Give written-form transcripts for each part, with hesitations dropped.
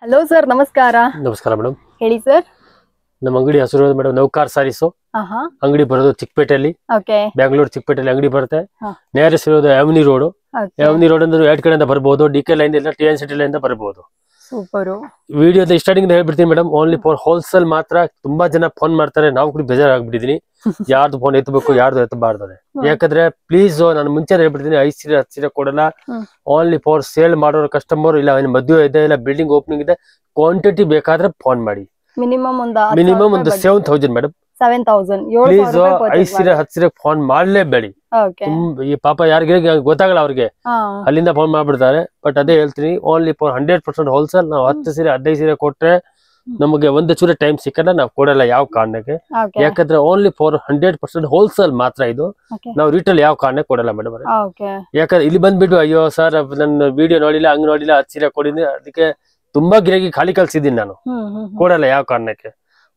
Hello sir, ನಮಸ್ಕಾರ. ನಮಸ್ಕಾರ madam. ಹೇಳಿ ಸರ್. ನಮ್ಮ ಅಂಗಡಿ ಹೆಸರು ಮೇಡಮ್ ನೌಕಾರ್ ಸಾರೀಸು. ಅಂಗಡಿ ಬರೋದು ಚಿಕ್ಕಪೇಟೆಯಲ್ಲಿ, ಬ್ಯಾಂಗ್ಳೂರ್ ಚಿಕ್ಕಪೇಟೆಯಲ್ಲಿ ಅಂಗಡಿ ಬರುತ್ತೆ. ನೇರಸ್ ಇರೋದು ಯಾವನಿ ರೋಡ್. ಯಾವನಿ ರೋಡ್ ಅಂದ್ರೆ 2 ಕಡೆಯಿಂದ ಬರ್ಬೋದು. ಡಿಕೆ ಲೈನ್ ಇಲ್ಲ, TN ಸಿಟಿ ಲೈನ್ ಬರ್ಬೋದು. ಸೂಪರ್. ವಿಡಿಯೋದ ಸ್ಟಾರ್ಟಿಂಗ್ ಹೇಳ್ಬಿಡ್ತೀನಿ ಮೇಡಮ್, ಓನ್ಲಿ ಫಾರ್ ಹೋಲ್ಸೇಲ್ ಮಾತ್ರ. ತುಂಬಾ ಜನ ಫೋನ್ ಮಾಡ್ತಾರೆ, ನಾವು ಕೂಡ ಬೇಜಾರಾಗ್ಬಿಟ್ಟಿದೀನಿ. ಯಾರ್ದು ಫೋನ್ ಎತ್ತಬೇಕು, ಯಾರ್ದು ಎತ್ತಬಾರ್ದು. ಯಾಕಂದ್ರೆ ಪ್ಲೀಸ್ ನಾನು ಮುಂಚೆ ಹೇಳ್ಬಿಡ್ತೀನಿ, 5 ಸೀರೆ 10 ಸೀರೆ ಕೊಡಲ್ಲ. ಓನ್ಲಿ ಫಾರ್ ಸೇಲ್ ಮಾಡೋರು ಕಸ್ಟಮರ್. ಇಲ್ಲ ಮದುವೆ ಇದೆ, ಇಲ್ಲ ಬಿಲ್ಡಿಂಗ್ ಓಪನಿಂಗ್ ಇದೆ, ಕ್ವಾಂಟಿಟಿ ಬೇಕಾದ್ರೆ ಫೋನ್ ಮಾಡಿ. ಮಿನಿಮಮ್ ಒಂದು 7000 ಮೇಡಮ್. 7000 ಪ್ಲೀಸ್ 5 ಸೀರೆ 10 ಸೀರೆ ಫೋನ್ ಮಾಡ್ಲೇಬೇಡಿ. ಈ ಪಾಪ ಯಾರಿಗೆ ಗೊತ್ತಾಗಲ್ಲ ಅವ್ರಿಗೆ, ಅಲ್ಲಿಂದ ಫೋನ್ ಮಾಡ್ಬಿಡ್ತಾರೆ. ಬಟ್ ಅದೇ ಹೇಳ್ತೀನಿ, ಓನ್ಲಿ ಫಾರ್ 100% ಹೋಲ್ಸೇಲ್. ನಾವು 10 ಸೀರೆ 15 ಸೀರೆ ಕೊಟ್ರೆ ನಮಗೆ ಒಂದು ಚೂರ ಟೈಮ್ ಸಿಕ್ಕಲ್ಲ, ನಾವು ಕೊಡಲ್ಲ ಯಾವ ಕಾರಣಕ್ಕೆ. ಯಾಕಂದ್ರೆ ಓನ್ಲಿ ಫಾರ್ 100% ಹೋಲ್ಸೇಲ್ ಮಾತ್ರ ಇದು. ನಾವು ರಿಟೇಲ್ ಯಾವ ಕಾರಣಕ್ಕೆ ಕೊಡಲ್ಲ ಮೇಡಮ್. ಯಾಕಂದ್ರೆ ಇಲ್ಲಿ ಬಂದ್ಬಿಟ್ಟು ಅಯ್ಯೋ ಸರ್ ನನ್ನ ವಿಡಿಯೋ ನೋಡಿಲ್ಲ, ಹಂಗ್ ನೋಡಿಲ್ಲ, 10 ಸೀರೆ ಕೊಡಿನಿ, ಅದಕ್ಕೆ ತುಂಬಾ ಗಿರಾಕಿ ಖಾಲಿ ಕಳ್ಸಿದೀನಿ ನಾನು. ಕೊಡಲ್ಲ ಯಾವ ಕಾರಣಕ್ಕೆ.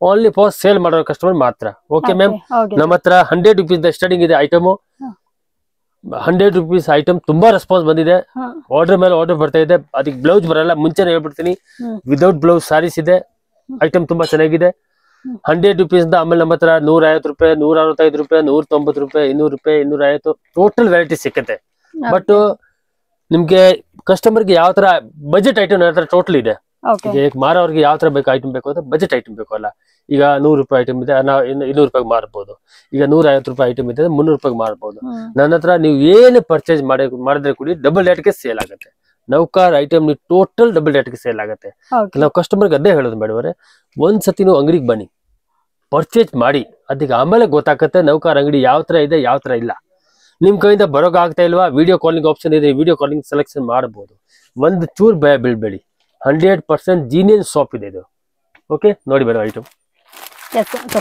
ಓನ್ಲಿ ಫಾರ್ ಸೇಲ್ ಮಾಡೋ ಕಸ್ಟಮರ್ ಮಾತ್ರ. Okay ma'am. ನಮ್ಮ ಹತ್ರ 100 ರೂಪೀಸ್ ಸ್ಟಾರ್ಟಿಂಗ್ ಇದೆ ಐಟಮ್. 100 ರೂಪೀಸ್ ಐಟಮ್ ತುಂಬಾ ರೆಸ್ಪಾನ್ಸ್ ಬಂದಿದೆ. ಆರ್ಡರ್ ಮೇಲೆ ಆರ್ಡರ್ ಬರ್ತಾ ಇದೆ. ಅದಕ್ಕೆ ಬ್ಲೌಸ್ ಬರಲ್ಲ, ಮುಂಚೆನೆ ಹೇಳ್ಬಿಡ್ತೀನಿ. ವಿದೌಟ್ ಬ್ಲೌಸ್ ಸಾರೀಸ್ ಇದೆ. ಐಟಮ್ ತುಂಬಾ ಚೆನ್ನಾಗಿದೆ. 100 ರೂಪೀಸ್ ಆಮೇಲೆ ನಮ್ಮ ಹತ್ರ 150 ರೂಪಾಯಿ, 165 ರೂಪಾಯಿ, 190 ರೂಪಾಯಿ, 200 ರೂಪಾಯಿ, 250 ಟೋಟಲ್ ವೆರೈಟಿ ಸಿಕ್ಕತ್ತೆ. ಬಟ್ ನಿಮ್ಗೆ ಕಸ್ಟಮರ್ಗೆ ಯಾವ ತರ ಬಜೆಟ್ ಐಟಮ್ ನನ್ನ ಹತ್ರ ಟೋಟಲ್ ಇದೆ. ಮಾರೋರ್ಗೆ ಯಾವ ತರ ಬೇಕು ಐಟಮ್ ಬೇಕು ಅಂತ ಬಜೆಟ್ ಐಟಮ್ ಬೇಕು ಅಲ್ಲ. ಈಗ 100 ರೂಪಾಯಿ ಐಟಮ್ ಇದೆ, ನಾವು 200 ರೂಪಾಯಿ ಮಾರಬಹುದು. ಈಗ 150 ರೂಪಾಯಿ ಐಟಮ್ ಇದೆ, 300 ರೂಪಾಯಿ ಮಾರಬಹುದು. ನನ್ನ ಹತ್ರ ನೀವು ಏನು ಪರ್ಚೇಸ್ ಮಾಡಿದ್ರೆ ಕೂಡ ಡಬಲ್ ರೇಟ್ಗೆ ಸೇಲ್ ಆಗುತ್ತೆ. ನೌಕಾರ್ ಐಟಮ್ ನೀವು ಟೋಟಲ್ ಡಬಲ್ ರೇಟ್ಗೆ ಸೇಲ್ ಆಗುತ್ತೆ. ನಾವು ಕಸ್ಟಮರ್ಗೆ ಅದೇ ಹೇಳೋದು ಮೇಡಮ್, ಒಂದ್ಸತಿ ನೀವು ಅಂಗಡಿಗೆ ಬನ್ನಿ, ಪರ್ಚೇಸ್ ಮಾಡಿ, ಅದಕ್ಕೆ ಆಮೇಲೆ ಗೊತ್ತಾಗತ್ತೆ ನೌಕಾರ್ ಅಂಗಡಿ ಯಾವ ತರ ಇದೆ, ಯಾವ ತರ ಇಲ್ಲ. ನಿಮ್ ಕೈಯಿಂದ ಬರೋಕ್ ಆಗ್ತಾ ಇಲ್ವಾ, ವಿಡಿಯೋ ಕಾಲಿಂಗ್ ಆಪ್ಷನ್ ಇದೆ, ವಿಡಿಯೋ ಕಾಲಿಂಗ್ ಸೆಲೆಕ್ಷನ್ ಮಾಡಬಹುದು. ಒಂದು ಚೂರ್ ಭಯ ಬೀಳ್ಬೇಡಿ. 100% ಜೀನಿಯನ್ ಶಾಪ್ ಇದೆ ಇದು. ಓಕೆ, ನೋಡಿ ಬೇಡ ಐಟಮ್.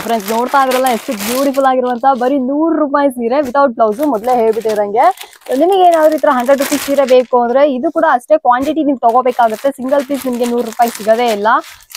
ಫ್ರೆಂಡ್ಸ್, ನೋಡ್ತಾ ಇದ್ರಲ್ಲ ಎಷ್ಟು ಬ್ಯೂಟಿಫುಲ್ ಆಗಿರುವಂತ ಬರೀ 100 ರೂಪಾಯಿ ಸೀರೆ ವಿತೌಟ್ ಬ್ಲೌಸ್. ಮೊದಲೇ ಹೇಳ್ಬಿಟ್ಟಿರಂಗೆ, ನಿಮಗೆ ಏನಾದ್ರು ಈ ತರ 100 ರೂಪೀಸ್ ಸೀರೆ ಬೇಕು ಅಂದ್ರೆ ಇದು ಕೂಡ ಅಷ್ಟೇ ಕ್ವಾಂಟಿಟಿ ನೀವು ತಗೋಬೇಕಾಗುತ್ತೆ. ಸಿಂಗಲ್ ಪೀಸ್ ನಿಮ್ಗೆ 100 ರೂಪಾಯಿ ಸಿಗದೇ ಇಲ್ಲ.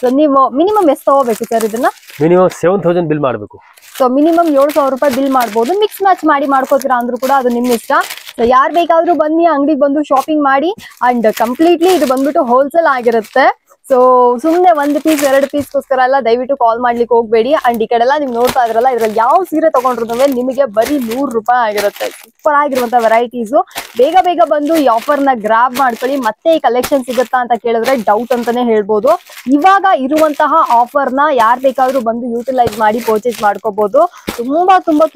ಸೊ ನೀವು ಮಿನಿಮಮ್ ಎಷ್ಟು ತಗೋಬೇಕು ಸರ್ ಇದನ್ನ? ಮಿನಿಮಮ್ 7000 ಬಿಲ್ ಮಾಡಬೇಕು. ಸೊ ಮಿನಿಮಮ್ 7000 ರೂಪಾಯಿ ಬಿಲ್ ಮಾಡಬಹುದು. ಮಿಕ್ಸ್ ಮ್ಯಾಚ್ ಮಾಡಿ ಮಾಡ್ಕೋತೀರಾ ಅಂದ್ರೂ ಕೂಡ ಅದು ನಿಮ್ ಇಷ್ಟ. ಸೊ ಯಾರು ಬೇಕಾದ್ರೂ ಬನ್ನಿ, ಅಂಗಡಿಗೆ ಬಂದು ಶಾಪಿಂಗ್ ಮಾಡಿ. ಅಂಡ್ ಕಂಪ್ಲೀಟ್ಲಿ ಇದು ಬಂದ್ಬಿಟ್ಟು ಹೋಲ್ಸೇಲ್ ಆಗಿರುತ್ತೆ. ಸೊ ಸುಮ್ನೆ 1 ಪೀಸ್ 2 ಪೀಸ್ಗೋಸ್ಕರ ಎಲ್ಲ ದಯವಿಟ್ಟು ಕಾಲ್ ಮಾಡ್ಲಿಕ್ಕೆ ಹೋಗ್ಬೇಡಿ. ಅಂಡ್ ಈ ಕಡೆ ಎಲ್ಲ ನೀವು ನೋಡ್ತಾ ಇದ್ರಲ್ಲ, ಇದ್ರಲ್ಲಿ ಯಾವ ಸೀರೆ ತಗೊಂಡ್ರು ನಿಮಗೆ ಬರೀ 100 ರೂಪಾಯಿ ಆಗಿರುತ್ತೆ. ಸೂಪರ್ ಆಗಿರುವಂತ ವೆರೈಟೀಸು. ಬೇಗ ಬೇಗ ಬಂದು ಈ ಆಫರ್ ನ ಗ್ರಾಬ್ ಮಾಡ್ಕೊಳ್ಳಿ. ಮತ್ತೆ ಈ ಕಲೆಕ್ಷನ್ ಸಿಗುತ್ತಾ ಅಂತ ಕೇಳಿದ್ರೆ ಡೌಟ್ ಅಂತಾನೆ ಹೇಳ್ಬೋದು. ಇವಾಗ ಇರುವಂತಹ ಆಫರ್ ನ ಯಾರು ಬೇಕಾದ್ರೂ ಬಂದು ಯೂಟಿಲೈಸ್ ಮಾಡಿ ಪರ್ಚೇಸ್ ಮಾಡ್ಕೋಬಹುದು.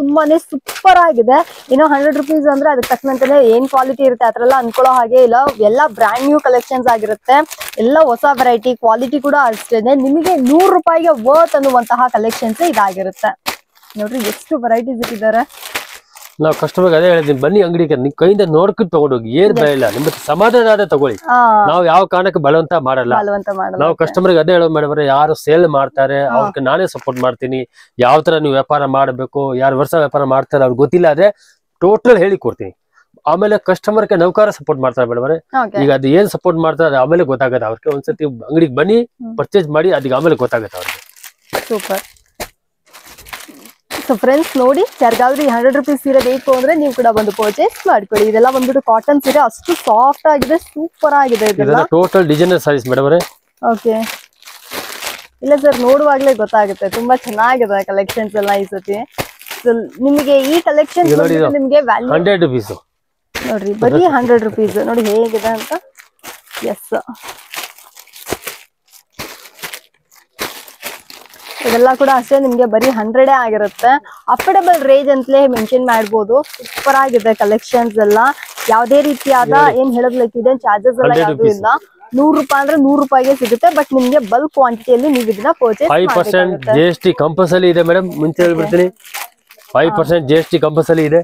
ತುಂಬಾನೇ ಸೂಪರ್ ಆಗಿದೆ. ಇನ್ನು 100 ರೂಪೀಸ್ ಅಂದ್ರೆ ಅದಕ್ಕೆ ತಕ್ಕಂತಾನೆ ಏನ್ ಕ್ವಾಲಿಟಿ ಇರುತ್ತೆ ಆತರ ಎಲ್ಲ ಅನ್ಕೊಳ್ಳೋ ಹಾಗೆ ಇಲ್ಲ. ಎಲ್ಲ ಬ್ರ್ಯಾಂಡ್ ನ್ಯೂ ಕಲೆಕ್ಷನ್ಸ್ ಆಗಿರುತ್ತೆ. ಎಲ್ಲ ಹೊಸ ವೆರೈಟಿ, ಕ್ವಾಲಿಟಿ ಕೂಡ ಅಷ್ಟೇನೆ. ನಿಮಗೆ 100 ರೂಪಾಯಿಗೆ ವರ್ತ್ ಅನ್ನುವಂತಹ ಕಲೆಕ್ಷನ್ಸ್ ಇದಾಗಿರುತ್ತೆ. ನೋಡ್ರಿ ಎಷ್ಟು ವೆರೈಟೀಸ್ ಇಟ್ಟಿದ್ದಾರೆ. ನಾವು ಕಸ್ಟಮರ್ಗೆ ಅದೇ ಹೇಳಿದ್ದೀನಿ, ಬನ್ನಿ ಅಂಗಡಿಗೆ, ನಿಮ್ ಕೈಯಿಂದ ನೋಡ್ಕೊಂಡು ತಗೊಂಡೋಗಿ. ಏನ್ ಭಯ ಇಲ್ಲ, ನಿಮ್ಗೆ ಸಮಾಧಾನ ಆದ ತಗೊಳ್ಳಿ. ನಾವು ಯಾವ ಕಾರಣಕ್ಕೆ ಬಲವಂತ ಮಾಡಲ್ಲ. ನಾವು ಕಸ್ಟಮರ್ಗೆ ಅದೇ ಹೇಳೋದು ಮೇಡಮ್, ಯಾರು ಸೇಲ್ ಮಾಡ್ತಾರೆ ಅವ್ರಿಗೆ ನಾನೇ ಸಪೋರ್ಟ್ ಮಾಡ್ತೀನಿ. ಯಾವ ತರ ನೀವು ವ್ಯಾಪಾರ ಮಾಡಬೇಕು, ಯಾರು ವರ್ಷ ವ್ಯಾಪಾರ ಮಾಡ್ತಾರೆ ಅವ್ರಿಗೆ ಗೊತ್ತಿಲ್ಲ ಆದ್ರೆ ಟೋಟಲ್ ಹೇಳಿ ಕೊಡ್ತೀನಿ. ಆಮೇಲೆ ಕಸ್ಟಮರ್ಗೆ ನೌಕಾರ ಸಪೋರ್ಟ್ ಮಾಡ್ತಾರೆ ಮೇಡಮ್. ಈಗ ಅದು ಏನ್ ಸಪೋರ್ಟ್ ಮಾಡ್ತಾರೆ ಆಮೇಲೆ ಗೊತ್ತಾಗತ್ತೆ ಅವ್ರಿಗೆ. ಒಂದ್ಸತಿ ಅಂಗಡಿಗೆ ಬನ್ನಿ, ಪರ್ಚೇಸ್ ಮಾಡಿ, ಅದಕ್ಕೆ ಆಮೇಲೆ ಗೊತ್ತಾಗತ್ತೆ ಅವ್ರಿಗೆ. ಸೂಪರ್. ಸೊ ಫ್ರೆಂಡ್ಸ್ ನೋಡಿ, ಯಾರಿಗಾದ್ರೂ 100 ರೂಪೀಸ್ ಸೀರೆ ಬೇಕು ಅಂದ್ರೆ ನೀವು ಕೂಡ ಬಂದು ಪರ್ಚೇಸ್ ಮಾಡ್ಕೊಳ್ಳಿ. ಇದೆಲ್ಲ ಬಂದ್ಬಿಟ್ಟು ಕಾಟನ್ ಸೀರೆ, ಅಷ್ಟು ಸಾಫ್ಟ್ ಆಗಿದೆ, ಸೂಪರ್ ಆಗಿದೆ. ಇದೆಲ್ಲ total designer sarees madam. Okay, ಇಲ್ಲ ಸರ್, ನೋಡುವಾಗ್ಲೇ ಗೊತ್ತಾಗುತ್ತೆ ತುಂಬಾ ಚೆನ್ನಾಗಿದೆ ಕಲೆಕ್ಷನ್ಸ್ ಎಲ್ಲ ಈ ಸತಿ. ನಿಮಗೆ ಈ ಕಲೆಕ್ಷನ್ ನಿಮ್ಗೆ ವ್ಯಾಲ್ಯೂ 100 ರೂಪೀಸ್ ನೋಡ್ರಿ, ಬರೀ 100 ರೂಪೀಸ್ ನೋಡಿ ಹೇಗಿದೆ ಅಂತ. ಎಸ್, ಇದೆಲ್ಲ ಕೂಡ ಅಷ್ಟೇ ನಿಮ್ಗೆ ಬರೀ 100 ಆಗಿರುತ್ತೆ. ಅಫೋರ್ಡಬಲ್ ರೇಂಜ್ ಅಂತಲೇ ಮೆನ್ಷನ್ ಮಾಡ್ಬೋದು. ಸೂಪರ್ ಆಗಿದೆ ಕಲೆಕ್ಷನ್ಸ್ ಎಲ್ಲ. ಯಾವುದೇ ರೀತಿಯಾದ ಏನ್ ಹೇಳೋದ್ಲಿಕ್ಕೆ ಇದೆ ಚಾರ್ಜಸ್ ಎಲ್ಲ ಯಾವ್ದು ಇಲ್ಲ. 100 ರೂಪಾಯಿ ಅಂದ್ರೆ 100 ರೂಪಾಯಿಗೆ ಸಿಗುತ್ತೆ. ಬಟ್ ನಿಮ್ಗೆ ಬಲ್ಕ್ ಕ್ವಾಂಟಿಟಿಯಲ್ಲಿ ನೀವು ಇದನ್ನ ಪರ್ಚೇಸ್ 5% GST ಕಂಪಲ್ಸರಿ ಇದೆ ಮೇಡಮ್. ಮುಂಚೆ ಹೇಳ್ಬಿಡ್ತೀನಿ, 5% GST ಕಂಪಲ್ಸರಿ ಇದೆ.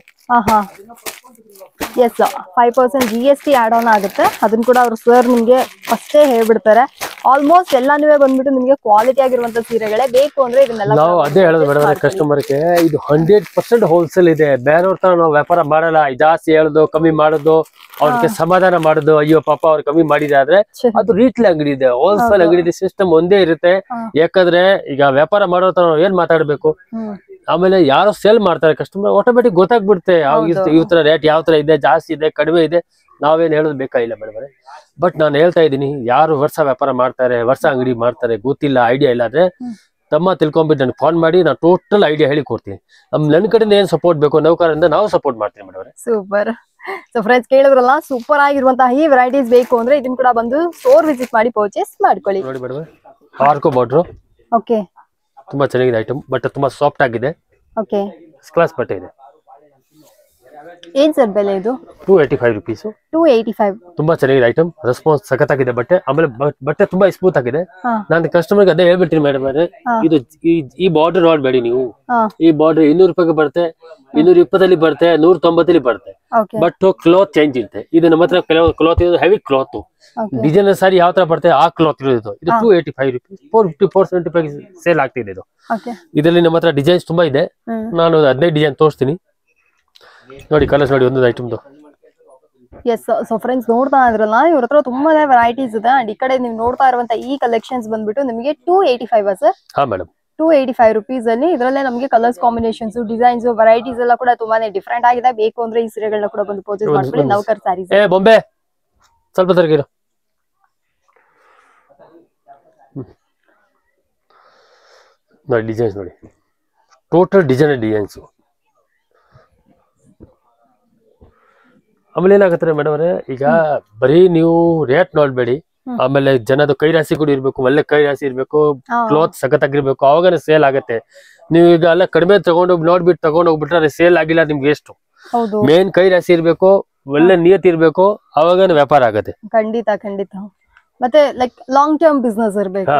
ಎಸ್, 5% GST ಆಡ್ ಆನ್ ಆಗುತ್ತೆ. ಅದನ್ನ ಕೂಡ ಅವ್ರು ಸರ್ ನಿಮ್ಗೆ ಫಸ್ಟೇ ಹೇಳ್ಬಿಡ್ತಾರೆ. ಆಲ್ಮೋಸ್ಟ್ ಎಲ್ಲಾನು ಬಂದ್ಬಿಟ್ಟು ನಿಮ್ಗೆ ಕ್ವಾಲಿಟಿ ಆಗಿರುವಂತ ಸೀರೆಗಳೇ ಬೇಕು ಅಂದ್ರೆ ಇದನ್ನೆಲ್ಲ ನಾವು ಅದೇ ಹೇಳೋದು ಮೇಡಮ್ ಕಸ್ಟಮರ್ಗೆ. ಇದು 100% ಹೋಲ್ಸೇಲ್ ಇದೆ. ಬೇರೆಯವ್ರ ತರ ನಾವು ವ್ಯಾಪಾರ ಮಾಡಲ್ಲ. ಜಾಸ್ತಿ ಹೇಳೋದು, ಕಮ್ಮಿ ಮಾಡೋದು, ಅವ್ರಿಗೆ ಸಮಾಧಾನ ಮಾಡೋದು. ಅಯ್ಯೋ ಪಾಪ ಅವ್ರು ಕಮ್ಮಿ ಮಾಡಿದೆ ಆದ್ರೆ ಅದು ರೀಟ್ಲ್ ಅಂಗಡಿ ಇದೆ, ಹೋಲ್ಸೇಲ್ ಅಂಗಡಿ ಇದೆ. ಸಿಸ್ಟಮ್ ಒಂದೇ ಇರುತ್ತೆ. ಯಾಕಂದ್ರೆ ಈಗ ವ್ಯಾಪಾರ ಮಾಡೋ ತರ ನಾವು ಏನ್ ಮಾತಾಡ್ಬೇಕು. ಆಮೇಲೆ ಯಾರೋ ಸೇಲ್ ಮಾಡ್ತಾರೆ ಕಸ್ಟಮರ್, ಆಟೋಮೆಟಿಕ್ ಗೊತ್ತಾಗ್ಬಿಡುತ್ತೆ ಈ ತರ ರೇಟ್ ಯಾವ ತರ ಇದೆ, ಜಾಸ್ತಿ ಇದೆ, ಕಡಿಮೆ ಇದೆ, ನಾವೇನ್ ಹೇಳೋದು ಬೇಕಾಗಿಲ್ಲ ಮೇಡಮ್. ಬಟ್ ನಾನು ಹೇಳ್ತಾ ಇದ್ದೀನಿ, ಯಾರು ವರ್ಷ ವ್ಯಾಪಾರ ಮಾಡ್ತಾರೆ, ವರ್ಷ ಅಂಗಡಿ ಮಾಡ್ತಾರೆ, ಗೊತ್ತಿಲ್ಲ, ಐಡಿಯಾ ಇಲ್ಲ ಅಂದ್ರೆ ತಮ್ಮ ತಿಳ್ಕೊಂಡ್ಬಿಟ್ಟು ನನಗೆ ಫೋನ್ ಮಾಡಿ, ನಾನು ಟೋಟಲ್ ಐಡಿಯಾ ಹೇಳಿ ಕೊಡ್ತೀನಿ. ನನ್ನ ಕಡೆಯಿಂದ ಏನ್ ಸಪೋರ್ಟ್ ಬೇಕು ನೌಕರರಿಂದ ನಾವು ಸಪೋರ್ಟ್ ಮಾಡ್ತೀನಿ ಮೇಡಮ್. ಸೂಪರ್. ಸೊ ಫ್ರೆಂಡ್ಸ್ ಕೇಳಿದ್ರಲ್ಲ, ಸೂಪರ್ ಆಗಿರುವಂತಹ ಈ ವೆರೈಟೀಸ್ ಬೇಕು ಅಂದ್ರೆ ಇದನ್ನ ಕೂಡ ಬಂದು ಸ್ಟೋರ್ ವಿಸಿಟ್ ಮಾಡಿ ಪರ್ಚೇಸ್ ಮಾಡ್ಕೊಳ್ಳಿ. ನೋಡಿ ಮೇಡಮ್, ಆರ್ಕೋ ಬಾರ್ಡ್ರು ಓಕೆ, ತುಂಬಾ ಚೆನ್ನಾಗಿದೆ ಐಟಮ್. ಬಟ್ ತುಂಬಾ ಸಾಫ್ಟ್ ಆಗಿದೆ. ಓಕೆ, ಫಸ್ಟ್ ಕ್ಲಾಸ್ ಬಟ್ಟೆ ಇದೆ. ಏನ್ ಸರ್ ಬೆಲೆ ಇದು? 285 rupees. 285. ತುಂಬಾ ಚೆನ್ನಾಗಿದೆ ಐಟಮ್, ರೆಸ್ಪಾನ್ಸ್ ಸಖತ್ತಾಗಿದೆ ಬಟ್ಟೆ. ಆಮೇಲೆ ಬಟ್ಟೆ ತುಂಬಾ ಸ್ಮೂತ್ ಆಗಿದೆ. ನಾನು ಕಸ್ಟಮರ್ಗೆ ಅದೇ ಹೇಳ್ಬಿಡ್ತೀನಿ ಮೇಡಮ್, ಇದು ಈ ಬಾರ್ಡರ್ ನೋಡ್ಬೇಡಿ ನೀವು. ಈ ಬಾರ್ಡರ್ 200 ರೂಪಾಯಿಗೆ ಬರುತ್ತೆ, 220 ಬರುತ್ತೆ, 190 ಬರುತ್ತೆ. ಬಟ್ ಕ್ಲಾತ್ ಚೇಂಜ್ ಇರುತ್ತೆ. ಇದು ನಮ್ಮ ಹತ್ರ ಕ್ಲಾತ್ ಇರೋದು ಹೆವಿ ಕ್ಲಾತ್. ಡಿಸೈನ್ ಸಾರಿ ಯಾವ ತರ ಬರುತ್ತೆ ಆ ಕ್ಲಾತ್ ಇರೋದು. ಇದು 285 rupees, 450 470 ರೂಪಾಯಿ ಸೇಲ್ ಆಗ್ತಿದೆ ಇದು. ಇದರಲ್ಲಿ ನಮ್ಮ ಹತ್ರ ಡಿಸೈನ್ಸ್ ತುಂಬಾ ಇದೆ. ನಾನು 15 ಡಿಸೈನ್ ತೋರಿಸ್ತೀನಿ. ನೋಡಿ ಕಲರ್ಸ್ ನೋಡಿ ಒಂದೊಂದು ಐಟಮ್ದು. ಎಸ್, ಸೊ ಫ್ರೆಂಡ್ಸ್ ನೋಡ್ತಾ ಇದ್ರಲ್ಲ, ಇವ್ರ ಹತ್ರ ತುಂಬಾನೇ ವೆರೈಟೀಸ್ ಇದೆ. ಅಂಡ್ ಈ ಕಡೆ ನೀವು ನೋಡ್ತಾ ಇರುವಂತ ಈ ಕಲೆಕ್ಷನ್ಸ್ ಬಂದ್ಬಿಟ್ಟು ನಿಮಗೆ 285 ಸರ್? ಹಾ ಮೇಡಮ್, 285 rupees ಅಲ್ಲಿ. ಇದರಲ್ಲೇ ನಮಗೆ ಕಲರ್ಸ್ ಕಾಂಬಿನೇಷನ್ಸ್, ಡಿಸೈನ್ಸ್, ವೆರೈಟೀಸ್ ಎಲ್ಲ ಕೂಡ ತುಂಬಾನೇ ಡಿಫ್ರೆಂಟ್ ಆಗಿದೆ. ಬೇಕು ಅಂದ್ರೆ ಈ ಸೀರೆಗಳನ್ನ ಕೂಡ ಬಂದು ಪರ್ಚೇಸ್ ಮಾಡ್ಕೊಳ್ಳಿ. ನೌಕರ್ ಸ್ಯಾರೀಸ್. ಏ ಬೊಂಬೆ ಸ್ವಲ್ಪ ತರಗಿರೋ. ನೋಡಿ ಡಿಸೈನ್ಸ್ ನೋಡಿ, ಟೋಟಲ್ ಡಿಸೈನ್ಸ್. ಆಮೇಲೆ ಏನಾಗುತ್ತೆ ಮೇಡಮ್ ಅವರೇ, ಈಗ ಬರೀ ನೀವು ರೇಟ್ ನೋಡ್ಬೇಡಿ, ಆಮೇಲೆ ಜನದ ಕೈ ರಾಶಿ ಕೂಡ ಇರ್ಬೇಕು, ಒಳ್ಳೆ ಕೈ ರಾಶಿ ಇರ್ಬೇಕು, ಕ್ಲಾತ್ ಸಖತ್ತಾಗಿರ್ಬೇಕು, ಅವಾಗನೇ ಸೇಲ್ ಆಗತ್ತೆ. ನೀವು ಈಗ ಎಲ್ಲ ಕಡಿಮೆ ತಗೊಂಡೋಗಿ ನೋಡ್ಬಿಟ್ಟು ತಗೊಂಡೋಗ್ಬಿಟ್ರೆ ಸೇಲ್ ಆಗಿಲ್ಲ ನಿಮ್ಗೆ ಎಷ್ಟು. ಮೇನ್ ಕೈ ರಾಶಿ ಇರ್ಬೇಕು, ಒಳ್ಳೆ ನಿಯತ್ ಇರ್ಬೇಕು, ಅವಾಗನೇ ವ್ಯಾಪಾರ ಆಗತ್ತೆ. ಖಂಡಿತ ಖಂಡಿತ. ಮತ್ತೆ ಲೈಕ್ ಲಾಂಗ್ ಟರ್ಮ್ ಬಿಸ್ನೆಸ್ ಇರ್ಬೇಕು.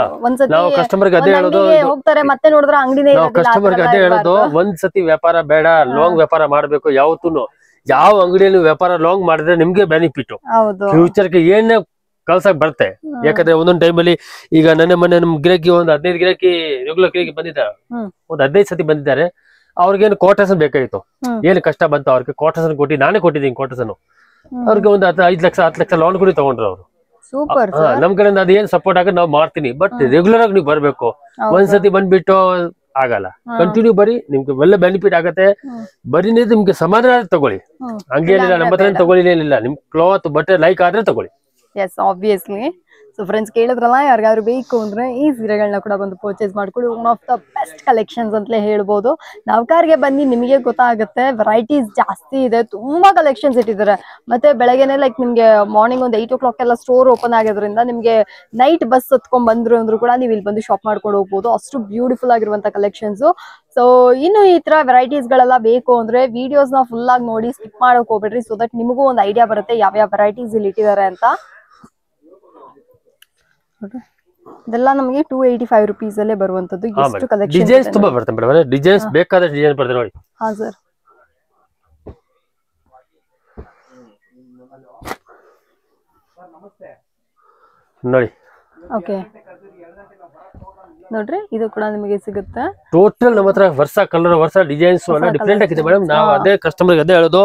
ನಾವು ಕಸ್ಟಮರ್ಗೆ ಅದೇ ಹೇಳೋದು, ಹೋಗ್ತಾರೆ ಮತ್ತೆ ನೋಡಿದ್ರೆ ಅಂಗಡಿನೇ ಇರೋದಿಲ್ಲ. ಕಸ್ಟಮರ್ಗೆ ಅದೇ ಹೇಳೋದು, ಒಂದ್ಸತಿ ವ್ಯಾಪಾರ ಬೇಡ, ಲಾಂಗ್ ವ್ಯಾಪಾರ ಮಾಡ್ಬೇಕು. ಯಾವತ್ತೂ ಯಾವ ಅಂಗಡಿಯಲ್ಲಿ ವ್ಯಾಪಾರ ಲಾಂಗ್ ಮಾಡಿದ್ರೆ ನಿಮ್ಗೆ ಬೆನಿಫಿಟ್. ಫ್ಯೂಚರ್ಗೆ ಏನೇ ಕಳ್ಸಕ್ ಬರುತ್ತೆ. ಯಾಕಂದ್ರೆ ಒಂದೊಂದ್ ಟೈಮಲ್ಲಿ ಈಗ ನನ್ನ ಮೊನ್ನೆ ನಮ್ ಗಿರಾಕಿ ಒಂದು 15 ಗಿರಾಕಿ ರೆಗ್ಯುಲರ್ ಗಿರಾಕಿ ಬಂದಿದ್ದಾರೆ, ಒಂದು 15 ಸತಿ ಬಂದಿದ್ದಾರೆ. ಅವ್ರಿಗೇನು ಕೋಟೇಶನ್ ಬೇಕಾಗಿತ್ತು. ಏನು ಕಷ್ಟ ಬಂತು ಅವ್ರಿಗೆ, ಕೋಟೇಶನ್ ಕೊಟ್ಟು ನಾನೇ ಕೊಟ್ಟಿದ್ದೀನಿ ಕೋಟೇಶನ್. ಅವ್ರಿಗೆ ಒಂದು 5 ಲಕ್ಷ 10 ಲಕ್ಷ ಲೋನ್ ಕೂಡ ತಗೊಂಡ್ರು ಅವರು. ನಮ್ ಕಡೆಯಿಂದ ಅದ್ ಏನ್ ಸಪೋರ್ಟ್ ಆಗ ನಾವ್ ಮಾಡ್ತೀನಿ. ಬಟ್ ರೆಗ್ಯುಲರ್ ಆಗಿ ನೀವು ಬರ್ಬೇಕು. ಒಂದ್ಸತಿ ಬಂದ್ಬಿಟ್ಟು ಆಗಲ್ಲ, ಕಂಟಿನ್ಯೂ ಬರೀ, ನಿಮ್ಗೆ ಒಳ್ಳೆ ಬೆನಿಫಿಟ್ ಆಗತ್ತೆ. ಬರೀ ನಿಮ್ಗೆ ಸಮಾಧಾನ ತಗೊಳ್ಳಿ, ಹಂಗೇನಿಲ್ಲ ನಮ್ಮ ಹತ್ರ ತಗೊಳ್ಳಿಲ್ಲ. ನಿಮ್ ಕ್ಲಾತ್ ಬಟ್ಟೆ ಲೈಕ್ ಆದ್ರೆ ತಗೊಳ್ಳಿ. S, obviously. ಸೊ ಫ್ರೆಂಡ್ಸ್ ಕೇಳಿದ್ರಲ್ಲ, ಯಾರಿಗಾದ್ರು ಬೇಕು ಅಂದ್ರೆ ಈ ಸೀರೆಗಳನ್ನ ಕೂಡ ಬಂದು ಪರ್ಚೇಸ್ ಮಾಡ್ಕೊಳ್ಳಿ. One of the best collections ಅಂತಲೇ ಹೇಳ್ಬೋದು. ನೌಕಾರ್ಗೆ ಬನ್ನಿ, ನಿಮಗೆ ಗೊತ್ತಾಗುತ್ತೆ. ವೆರೈಟೀಸ್ ಜಾಸ್ತಿ ಇದೆ, ತುಂಬಾ ಕಲೆಕ್ಷನ್ಸ್ ಇಟ್ಟಿದ್ದಾರೆ. ಮತ್ತೆ ಬೆಳಗ್ಗೆನೆ ಲೈಕ್ ನಿಮ್ಗೆ ಮಾರ್ನಿಂಗ್ ಒಂದು 8 o'clock ಎಲ್ಲ ಸ್ಟೋರ್ ಓಪನ್ ಆಗೋದ್ರಿಂದ ನಿಮ್ಗೆ ನೈಟ್ ಬಸ್ ಹತ್ಕೊಂಡ್ ಬಂದ್ರು ಅಂದ್ರೂ ಕೂಡ ನೀವು ಇಲ್ಲಿ ಬಂದು ಶಾಪ್ ಮಾಡ್ಕೊಂಡು ಹೋಗ್ಬೋದು. ಅಷ್ಟು ಬ್ಯೂಟಿಫುಲ್ ಆಗಿರುವಂತ ಕಲೆಕ್ಷನ್ಸ್. ಸೊ ಇನ್ನು ಈ ತರ ವೆರೈಟೀಸ್ ಗಳೆಲ್ಲ ಬೇಕು ಅಂದ್ರೆ ವಿಡಿಯೋಸ್ ನ ಫುಲ್ ಆಗಿ ನೋಡಿ, ಸ್ಕಿಪ್ ಮಾಡಕ್ ಹೋಗ್ಬೇಡ್ರಿ. ಸೊ ದಟ್ ನಿಮಗೂ ಒಂದು ಐಡಿಯಾ ಬರುತ್ತೆ ಯಾವ ವೆರೈಟೀಸ್ ಇಲ್ಲಿ ಇಟ್ಟಿದ್ದಾರೆ ಅಂತ. ಇದೆಲ್ಲ ನಮಗೆ 285 rupees ಅಲ್ಲೇ ಬರುವಂತದ್ದು. ಎಷ್ಟು ಕಲೆಕ್ಷನ್ ಡಿಸೈನ್ಸ್ ತುಂಬಾ ಬರುತ್ತೆ ಮೇಡಮ್. ಡಿಸೈನ್ಸ್ ಬೇಕಾದ ಡಿಸೈನ್ ಬರುತ್ತೆ ನೋಡಿ. ಹಾ ಸರ್, ನೋಡಿ. ಓಕೆ, ನೋಡ್ರಿ ಇದು ಕೂಡ ನಿಮಗೆ ಸಿಗುತ್ತೆ. ಟೋಟಲ್ ನಮ್ಮ ಹತ್ರ ವರ್ಷ ಕಲರ್, ವರ್ಷ ಡಿಸೈನ್ಸ್ ಎಲ್ಲ ಡಿಫ್ರೆಂಟ್ ಆಗಿದೆ ಮೇಡಮ್. ನಾವು ಅದೇ ಕಸ್ಟಮರ್ ಅದೇ ಹೇಳೋದು,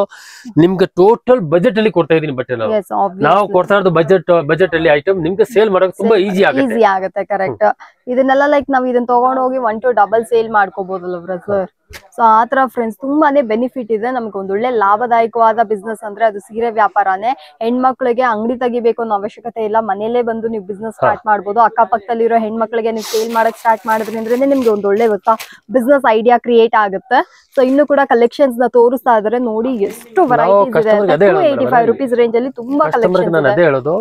ನಿಮ್ಗೆ ಟೋಟಲ್ ಬಜೆಟ್ ಅಲ್ಲಿ ಕೊಡ್ತಾ ಇದೀನಿ ಬಟ್ಟೆ. ನಾವು ಕೊಡ್ತಾ ಇರೋದು ಬಜೆಟ್ ಅಲ್ಲಿ ಐಟಮ್ ನಿಮ್ಗೆ ಸೇಲ್ ಮಾಡೋಕೆ ತುಂಬಾ ಈಸಿ ಆಗುತ್ತೆ. ಕರೆಕ್ಟ್. ಇದನ್ನೆಲ್ಲ ಲೈಕ್ ನಾವ್ ಇದನ್ನ ತಗೊಂಡ್ ಹೋಗಿ 1 to double ಸೇಲ್ ಮಾಡ್ಕೋಬಹುದಲ್ಲ ಸರ್. ಸೊ ಆತರ ಫ್ರೆಂಡ್ಸ್ ತುಂಬಾನೇ ಬೆನಿಫಿಟ್ ಇದೆ. ನಮ್ಗೆ ಒಂದ್ ಒಳ್ಳೆ ಲಾಭದಾಯಕವಾದ ಬಿಸ್ನೆಸ್ ಅಂದ್ರೆ ಅದು ಸೀರೆ ವ್ಯಾಪಾರನೇ. ಹೆಣ್ಮಕ್ಳಿಗೆ ಅಂಗಡಿ ತೆಗಿಬೇಕು ಅನ್ನೋ ಅವಶ್ಯಕತೆ ಇಲ್ಲ, ಮನೇಲೆ ಬಂದು ನೀವು ಬಿಸ್ನೆಸ್ ಸ್ಟಾರ್ಟ್ ಮಾಡ್ಬೋದು. ಅಕ್ಕಪಕ್ಕದಲ್ಲಿರೋ ಹೆಣ್ಮಕ್ಳಿಗೆ ನೀವು ಸೇಲ್ ಮಾಡಕ್ ಸ್ಟಾರ್ಟ್ ಮಾಡಿದ್ರಿಂದ ನಿಮ್ಗೆ ಒಂದ್ ಒಳ್ಳೆ ಗೊತ್ತಾ ಬಿಸ್ನೆಸ್ ಐಡಿಯಾ ಕ್ರಿಯೇಟ್ ಆಗುತ್ತೆ. ಸೊ ಇನ್ನು ಕೂಡ ಕಲೆಕ್ಷನ್ಸ್ ನ ತೋರಿಸ್ತಾ ಇದಾರೆ ನೋಡಿ, ಎಷ್ಟು ವೆರೈಟೀಸ್ ಇದೆ. 285 rupees ರೇಂಜ್ ಅಲ್ಲಿ ತುಂಬಾ ಕಲೆಕ್ಷನ್. ನಾನು ಅದೇ ಹೇಳೋದು,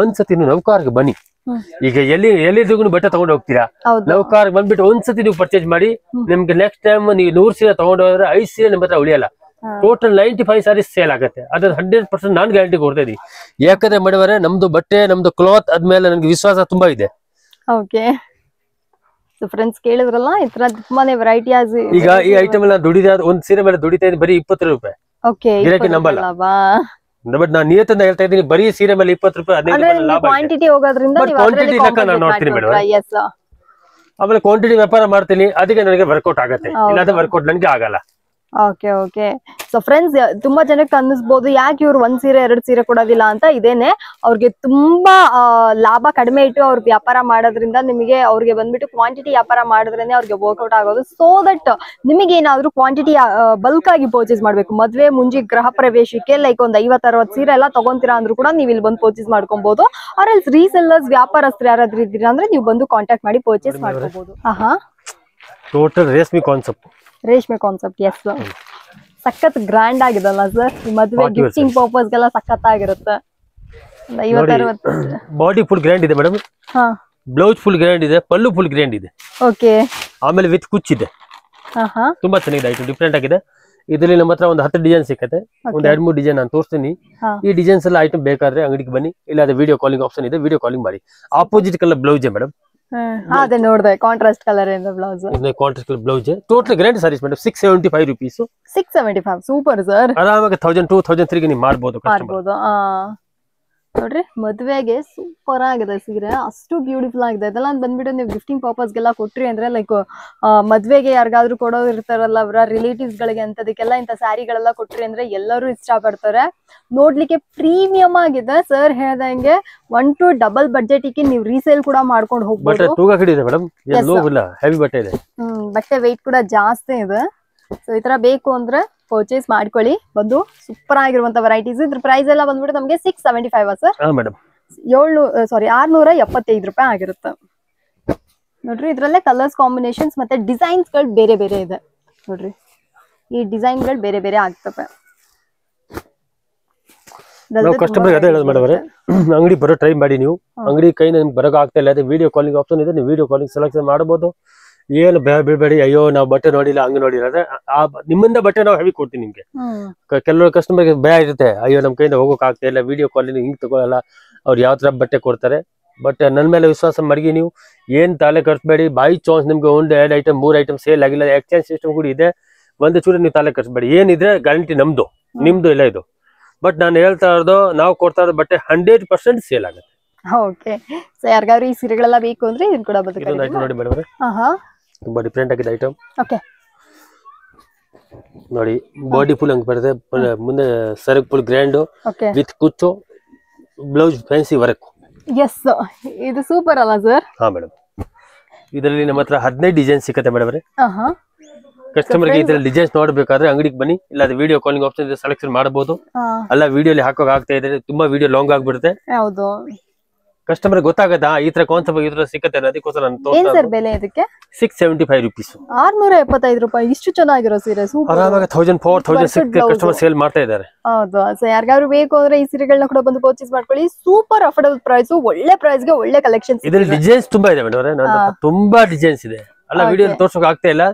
ಒಂದ್ಸತಿ ನೀವು ನೌಕಾರ್ಗೆ ಬನ್ನಿ. ಈಗ ಎಲ್ಲಿಗೂ ಬಟ್ಟೆ ತಗೊಂಡು ಹೋಗ್ತೀರಾ, ನೌಕಾರ್ ಬಂದ್ಬಿಟ್ಟು ಒಂದ್ಸತಿ ನೀವು ಪರ್ಚೇಸ್ ಮಾಡಿ, ನಿಮ್ಗೆ ನೆಕ್ಸ್ಟ್ ಟೈಮ್ ನೀವು 100 ಸೀರೆ ತಗೊಂಡು ಹೋದ್ರೆ 5 ಸೀರೆ ನಿಮ್ಮ ಹತ್ರ ಉಳಿಯಲ್ಲ. ಟೋಟಲ್ 95 ಸಾರೀಸ್ ಸೇಲ್ ಆಗುತ್ತೆ. ಅದ್ರ 100% ನಾನ್ ಗ್ಯಾರಂಟಿ ಕೊಡ್ತಾ ಇದೀನಿ. ಯಾಕಂದ್ರೆ ಮಾಡಿವರೆ ನಮ್ದು ಬಟ್ಟೆ, ನಮ್ದು ಕ್ಲಾತ್ ಆದ್ಮೇಲೆ ನನಗೆ ವಿಶ್ವಾಸ ತುಂಬಾ ಇದೆ. ಓಕೆ, ಸೊ ಫ್ರೆಂಡ್ಸ್ ಕೇಳಿದ್ರಲ್ಲ, ಈ ತರ ತುಂಬಾನೇ ವೆರೈಟೀಸ್. ಈಗ ಈ ಐಟಮ್ ಎಲ್ಲ ದುಡಿದ ಒಂದ್ ಸೀರೆ ಮೇಲೆ ದುಡಿತಾ ಇದ್ದೀನಿ ಬರೀ 20 ರೂಪಾಯಿ. ಓಕೆ, ನಂಬಲ್ಲ. ಬಟ್ ನಾನು ನಿಯತ್ತಿಂದ ಹೇಳ್ತಾ ಇದ್ದೀನಿ, ಬರೀ ಸೀರೆ ಮೇಲೆ 20 ರೂಪಾಯಿ 15 ರೂಪಾಯಿ ಲಾಭ. ಕ್ವಾಂಟಿಟಿ ಹೋಗೋದ್ರಿಂದ ಕ್ವಾಂಟಿಟಿ ಲೆಕ್ಕ ನಾನು ನೋಡ್ತೀನಿ ಮೇಡಮ್. ಆಮೇಲೆ ಕ್ವಾಂಟಿಟಿ ವ್ಯಾಪಾರ ಮಾಡ್ತೀನಿ, ಅದಕ್ಕೆ ನನಗೆ ವರ್ಕೌಟ್ ಆಗುತ್ತೆ. ಇಲ್ಲಾಂದ್ರೆ ವರ್ಕೌಟ್ ನನಗೆ ಆಗಲ್ಲ. ಓಕೆ ಓಕೆ ಸೊ ಫ್ರೆಂಡ್ಸ್, ತುಂಬಾ ಜನಕ್ಕೆ ಅನ್ನಿಸ್ಬೋದು ಯಾಕೆ ಇವ್ರು 1 ಸೀರೆ 2 ಸೀರೆ ಕೊಡೋದಿಲ್ಲ ಅಂತ. ಇದೇನೆ, ಅವ್ರಿಗೆ ತುಂಬಾ ಲಾಭ ಕಡಿಮೆ ಇಟ್ಟು ಅವ್ರ ವ್ಯಾಪಾರ ಮಾಡೋದ್ರಿಂದ ನಿಮಗೆ ಅವ್ರಿಗೆ ಬಂದ್ಬಿಟ್ಟು ಕ್ವಾಂಟಿಟಿ ವ್ಯಾಪಾರ ಮಾಡಿದ್ರೇನೆ ಅವ್ರಿಗೆ ವರ್ಕೌಟ್ ಆಗೋದು. ಸೊ ದಟ್ ನಿಮಗೆ ಏನಾದ್ರು ಕ್ವಾಂಟಿಟಿ ಬಲ್ಕ್ ಆಗಿ ಪರ್ಚೇಸ್ ಮಾಡ್ಬೇಕು, ಮದ್ವೆ ಮುಂಜಿ ಗೃಹ ಪ್ರವೇಶಕ್ಕೆ ಲೈಕ್ ಒಂದ್ 50-60 ಸೀರೆ ಎಲ್ಲ ತಗೊಂತೀರಾ ಅಂದ್ರೂ ಕೂಡ ನೀವು ಇಲ್ಲಿ ಬಂದು ಪರ್ಚೇಸ್ ಮಾಡ್ಕೊಬಹುದು. ಆರ್ ಎಲ್ಸ್ ರೀಸೆಲ್ಲರ್ಸ್ ವ್ಯಾಪಾರಸ್ಥರು ಯಾರಾದ್ರೂ ಇದ್ದೀರಾ ಅಂದ್ರೆ ನೀವು ಬಂದು ಕಾಂಟ್ಯಾಕ್ಟ್ ಮಾಡಿ ಪರ್ಚೇಸ್ ಮಾಡ್ಕೋಬಹುದು. ಟೋಟಲ್ ರೇಷ್ಮೆ ಕಾನ್ಸೆಪ್ಟ್ ಎಸ್, ಸಖತ್ ಗ್ರ್ಯಾಂಡ್ ಆಗಿದಲ್ಲ ಸರ್. ಈ ಮದುವೆ ಗಿಫ್ಟಿಂಗ್ ಪರ್ಪಸ್ ಗೆಲ್ಲ ಸಖತ್ ಆಗಿರುತ್ತೆ. 50-60 ಬಾಡಿ ಫುಲ್ ಗ್ರ್ಯಾಂಡ್ ಇದೆ ಮೇಡಮ್. ಬ್ಲೌಸ್ ಫುಲ್ ಗ್ರ್ಯಾಂಡ್ ಇದೆ, ಪಲ್ಲು ಫುಲ್ ಗ್ರ್ಯಾಂಡ್ ಇದೆ. ಓಕೆ, ಆಮೇಲೆ ವಿತ್ ಕುಚ್ಚಿದೆ. ತುಂಬಾ ಚೆನ್ನಾಗಿದೆ, ಐಟಮ್ ಡಿಫ್ರೆಂಟ್ ಆಗಿದೆ. ಇದರಲ್ಲಿ ನಮ್ಮ ಹತ್ರ ಒಂದು 10 ಡಿಸೈನ್ ಸಿಕ್ಕತ್ತೆ. ಒಂದು 2-3 ಡಿಸೈನ್ ನಾನು ತೋರಿಸ್ತೀನಿ. ಈ ಡಿಸೈನ್ಸ್ ಎಲ್ಲ ಐಟಮ್ ಬೇಕಾದ್ರೆ ಅಂಗಡಿಗೆ ಬನ್ನಿ, ಇಲ್ಲ ವಿಡಿಯೋ ಕಾಲಿಂಗ್ ಆಪ್ಷನ್ ಇದೆ, ವಿಡಿಯೋ ಕಾಲಿಂಗ್ ಮಾಡಿ. Opposite colour blouse madam. ಅದೇ ನೋಡಿದೆ, ಕಾಂಟ್ರಾಸ್ಟ್ ಕಲರ್ ಇದೆ blouse. Contrast colour blouse, total grand sarees madam. 675 rupees. 675 super sir. ಆರಾಮಾಗಿ 1000-2003 ನೀವು ಮಾಡ್ಬೋದು. ನೋಡ್ರಿ, ಮದ್ವೆಗೆ ಸೂಪರ್ ಆಗಿದೆ ಸೀರೆ, ಅಷ್ಟು ಬ್ಯೂಟಿಫುಲ್ ಆಗಿದೆ. ಇದೆಲ್ಲ ಬಂದ್ಬಿಟ್ಟು ನೀವು ಗಿಫ್ಟಿಂಗ್ ಪರ್ಪಸ್ಗೆಲ್ಲ ಕೊಟ್ರಿ ಅಂದ್ರೆ ಲೈಕ್ ಮದ್ವೆಗೆ ಯಾರಿಗಾದ್ರೂ ಕೊಡೋರು ಇರ್ತಾರಲ್ಲ, ಅವರ ರಿಲೇಟಿವ್ಸ್ ಗಳಿಗೆ ಅಂತದಕ್ಕೆಲ್ಲ ಇಂಥ ಸ್ಯಾರಿಗಳೆಲ್ಲ ಕೊಟ್ರಿ ಅಂದ್ರೆ ಎಲ್ಲರೂ ಇಷ್ಟ ಪಡ್ತಾರೆ. ನೋಡ್ಲಿಕ್ಕೆ ಪ್ರೀಮಿಯಂ ಆಗಿದೆ ಸರ್ ಹೇಳ್ದಂಗೆ. 1 to double ಬಡ್ಜೆಟ್ ಗೆ ನೀವು ರೀಸೇಲ್ ಕೂಡ ಮಾಡ್ಕೊಂಡು ಹೋಗ್ಬೋದು. ಬಟ್ಟೆ ವೆಯ್ಟ್ ಕೂಡ ಜಾಸ್ತಿ ಇದೆ. ಸೊ ಈ ತರ ಬೇಕು ಅಂದ್ರೆ ಪರ್ಚೇಸ್ ಮಾಡ್ಕೊಳ್ಳಿ ಬಂದು. ಸೂಪರ್ ಆಗಿರುವಂತ ವೆರೈಟೀಸ್. ಇದ್ರ ಪ್ರೈಸ್ ಎಲ್ಲ ಬಂದ್ಬಿಟ್ಟು ನಮಗೆ 675 ಸರ್. 675 ರೂಪಾಯಿ ಆಗಿರುತ್ತೆ. ನೋಡ್ರಿ, ಇದ್ರಲ್ಲೇ ಕಲರ್ಸ್ ಕಾಂಬಿನೇಷನ್ಸ್ ಮತ್ತೆ ಡಿಸೈನ್ಸ್ ಗಳು ಬೇರೆ ಬೇರೆ ಇದೆ. ನೋಡ್ರಿ, ಈ ಡಿಸೈನ್ ಗಳು ಬೇರೆ ಬೇರೆ ಆಗ್ತವೆ. ಕಸ್ಟಮರ್ ಅದೇ ಹೇಳೋದು ಮೇಡಮ್, ಅಂಗಡಿ ಬರೋ ಟ್ರೈ ಮಾಡಿ. ನೀವು ಅಂಗಡಿ ಕೈ ನಿಮ್ಗೆ ಬರೋಕೆ ಆಗ್ತಾ ಇಲ್ಲ, ಅದೇ ವಿಡಿಯೋ ಕಾಲಿಂಗ್ ಆಪ್ಷನ್ ಇದೆ, ನೀವು ವಿಡಿಯೋ ಕಾಲಿಂಗ್ ಸೆಲೆಕ್ಷನ್ ಮಾಡಬಹುದು. ಏನು ಬೀಳ್ಬೇಡಿ, ಅಯ್ಯೋ ನಾವು ಬಟ್ಟೆ ನೋಡಿಲ್ಲ, ಹಂಗ ನೋಡಿಲ್ಲ ಅಂದ್ರೆ ನಿಮ್ಮಿಂದ ಬಟ್ಟೆ ನಾವು ಹೆವಿ ಕೊಡ್ತೀವಿ ನಿಮ್ಗೆ. ಕೆಲವರು ಕಸ್ಟಮರ್ಗೆ ಭಯ ಇರುತ್ತೆ, ಅಯ್ಯೋ ನಮ್ ಕೈಯಿಂದ ಹೋಗೋಕೆ ಆಗ್ತಾ ಇಲ್ಲ, ವಿಡಿಯೋ ಕಾಲಿಂಗ್ ಹಿಂಗ್ ತಗೊಳ್ಳಲ್ಲ, ಅವ್ರು ಯಾವ ತರ ಬಟ್ಟೆ ಕೊಡ್ತಾರೆ. ಬಟ್ ನನ್ನ ಮೇಲೆ ವಿಶ್ವಾಸ ಮಡಗಿ ನೀವು ಏನ್ ತಲೆ ಕಟ್ಬೇಡಿ. ಬೈ ಚಾನ್ಸ್ ನಿಮ್ಗೆ 1-2 ಐಟಮ್ 3 ಐಟಮ್ ಸೇಲ್ ಆಗಿಲ್ಲ, ಎಕ್ಸ್ಚೇಂಜ್ ಸಿಸ್ಟಮ್ ಕೂಡ ಇದೆ. ಒಂದು ಚೂರು ನೀವು ತಲೆ ಕಟ್ಬೇಡಿ. ಏನಿದ್ರೆ ಗ್ಯಾರಂಟಿ ನಮ್ದು, ನಿಮ್ದು ಇಲ್ಲ ಇದು. ಬಟ್ ನಾನು ಹೇಳ್ತಾ ಇರೋದು, ನಾವು ಕೊಡ್ತಾ ಇರೋದು ಬಟ್ಟೆ 100% ಸೇಲ್ ಆಗುತ್ತೆ. ಓಕೆ, ಸೊ ಯಾರಿಗಾದ್ರೂ ಈ ಸೀರೆಗಳೆಲ್ಲ ಬೇಕು ಅಂದ್ರೆ ಇದನ್ನ ಕೂಡ ನೋಡಿ ಮೇಡಮ್, ತುಂಬಾ ಡಿಫ್ರೆಂಟ್ ಆಗಿದೆ ಐಟಮ್. ಓಕೆ, ನೋಡಿ ಬಾಡಿ ಫುಲ್ ಹಂಗ್ ಬರುತ್ತೆ, ಮುಂದೆ ಸರಕ್ ಫುಲ್ ಗ್ರ್ಯಾಂಡ್ ವಿತ್ ಕುಚ್ಚು, ಬ್ಲೌಸ್ ಫ್ಯಾನ್ಸಿ ವರ್ಕ್. ಎಸ್, ಇದು ಸೂಪರ್ ಅಲ್ಲ ಸರ್? ಹಾ ಮೇಡಮ್, ಇದರಲ್ಲಿ ನಮ್ಮ ಹತ್ರ 15 ಡಿಸೈನ್ ಸಿಕ್ಕತ್ತೆ ಮೇಡಮ್. ಕಸ್ಟಮರ್ ಗೆ ಇದ್ರಲ್ಲಿ ಡಿಸೈನ್ಸ್ ನೋಡ್ಬೇಕಾದ್ರೆ ಅಂಗಡಿಗೆ ಬನ್ನಿ, ಇಲ್ಲ ವಿಡಿಯೋ ಕಾಲಿಂಗ್ ಆಪ್ಷನ್ ಸೆಲೆಕ್ಷನ್ ಮಾಡಬಹುದು. ಅಲ್ಲ ವಿಡಿಯೋಲಿ ಹಾಕೋಕ್ ಆಗ್ತಾ ಇದ್ರೆ ತುಂಬಾ ವಿಡಿಯೋ ಲಾಂಗ್ ಆಗ್ಬಿಡುತ್ತೆ. ಹೌದು, ಕಸ್ಟಮರ್ ಗೊತ್ತಾಗತ್ತಾ ಈ ತರ ಕಾನ್ಸೆಪ್ಟ್ ಇದ್ರ ಸಿಕ್ಕತ್ತೆ ಅದಕ್ಕೋಸ್ಕರ ನಾನು ಏನ್ ಸರ್ ಬೆಲೆ ಇದಕ್ಕೆ? 675 rupees. 675 ರೂಪಾಯಿ. ಇಷ್ಟು ಚೆನ್ನಾಗಿರೋ ಸೀರೆ ಸೂಪರ್. ಆರಾಮಾಗಿ 1004-1006 ಕಸ್ಟಮರ್ ಸೇಲ್ ಮಾಡ್ತಾ ಇದ್ದಾರೆ. ಹೌದು, ಸೊ ಯಾರಿಗಾದ್ರು ಬೇಕು ಅಂದ್ರೆ ಈ ಸೀರೆಗಳನ್ನ ಕೂಡ ಬಂದು ಪರ್ಚೇಸ್ ಮಾಡ್ಕೊಳ್ಳಿ. ಸೂಪರ್ ಅಫೋರ್ಡಬಲ್ ಪ್ರೈಸ್, ಒಳ್ಳೆ ಪ್ರೈಸ್ ಗೆ ಒಳ್ಳೆ ಕಲೆಕ್ಷನ್ಸ್. ಇದರಲ್ಲಿ ಡಿಸೈನ್ಸ್ ತುಂಬಾ ಇದೆ ಮೇಡಮ್, ತುಂಬಾ ಡಿಸೈನ್ಸ್ ಇದೆ. ಅಲ್ಲ ವಿಡಿಯೋ ತೋರ್ಸೋಕೆ ಆಗ್ತಾ ಇಲ್ಲ.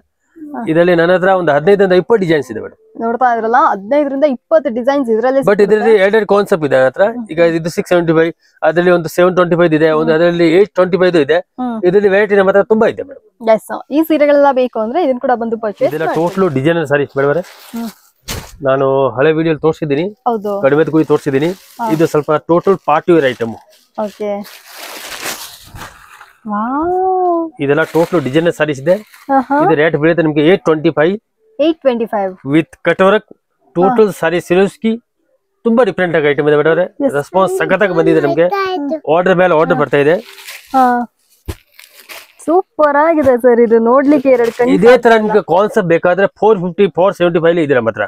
ಇದರಲ್ಲಿ ನನ್ನ ಹತ್ರ ಒಂದು 15-20 ಡಿಸೈನ್ಸ್ ಇದೆ ಮೇಡಮ್. ನೋಡ್ತಾ ಇದ್ರಲ್ಲ, 15-20 ಡಿಸೈನ್ಸ್ ಇದರಲ್ಲಿ. ಬಟ್ ಇದರಲ್ಲಿ 2 ಕಾನ್ಸೆಪ್ಟ್ ಇದೆ ಹತ್ರ. ಈಗ ಇದು 675, ಅದರಲ್ಲಿ ಒಂದು 725 ಇದೆ, ಒಂದು ಅದರಲ್ಲಿ 825 ಇದೆ. ಇದರಲ್ಲಿ ವೆರೈಟಿ ನಮ್ಮ ಹತ್ರ ತುಂಬಾ ಇದೆ ಮೇಡಮ್. ಎಸ್, ಈ ಸೀರೆಗಳೆಲ್ಲ ಬೇಕು ಅಂದ್ರೆ ಇದನ್ನ ಕೂಡ ಬಂದು ಪರ್ಚೇಸ್. ಇದೆಲ್ಲ ಟೋಟಲ್ ಡಿಸೈನರ್ ಸಾರೀಸ್ ಮೇಡಮ್. ನಾನು ಹಳೆ ವಿಡಿಯೋ ತೋರಿಸಿದೀನಿ, ಕಡಿಮೆ ಕೂಡ ತೋರಿಸಿದೀನಿ. ಇದು ಸ್ವಲ್ಪ total party wear item. Okay, ಇದೆಲ್ಲ ಟೋಟಲ್ ಡಿಸೈನರ್ ಸಾರೀಸ್ ಇದೆ. ಇದು ರೇಟ್ ಬೀಳುತ್ತೆ ನಿಮಗೆ 825 ವಿತ್ ಕಟೋರಕ್. ಟೋಟಲ್ ಸಾರಿ ಸಿರೋಸ್ಕಿ ತುಂಬಾ ಡಿಫ್ರೆಂಟ್ ಆಗಿ ಐಟಮ್ ಇದೆ ಮೇಡಮ್. ರೆಸ್ಪಾನ್ಸ್ ಸಖತ್ತಾಗಿ ಬಂದಿದೆ ನಮ್ಗೆ. ಆರ್ಡರ್ ಮೇಲೆ ಆರ್ಡರ್ ಬರ್ತಾ ಇದೆ. ಸೂಪರ್ ಆಗಿದೆ ಸರ್. ಇದು ನೋಡ್ಲಿಕ್ಕೆ 2 ಕಣ್ಣು. ಇದೇ ತರ ನಿಮ್ಗೆ ಕಾನ್ಸೆಪ್ಟ್ ಬೇಕಾದ್ರೆ 450-475 ಇದೆ ನಮ್ಮ ಹತ್ರ.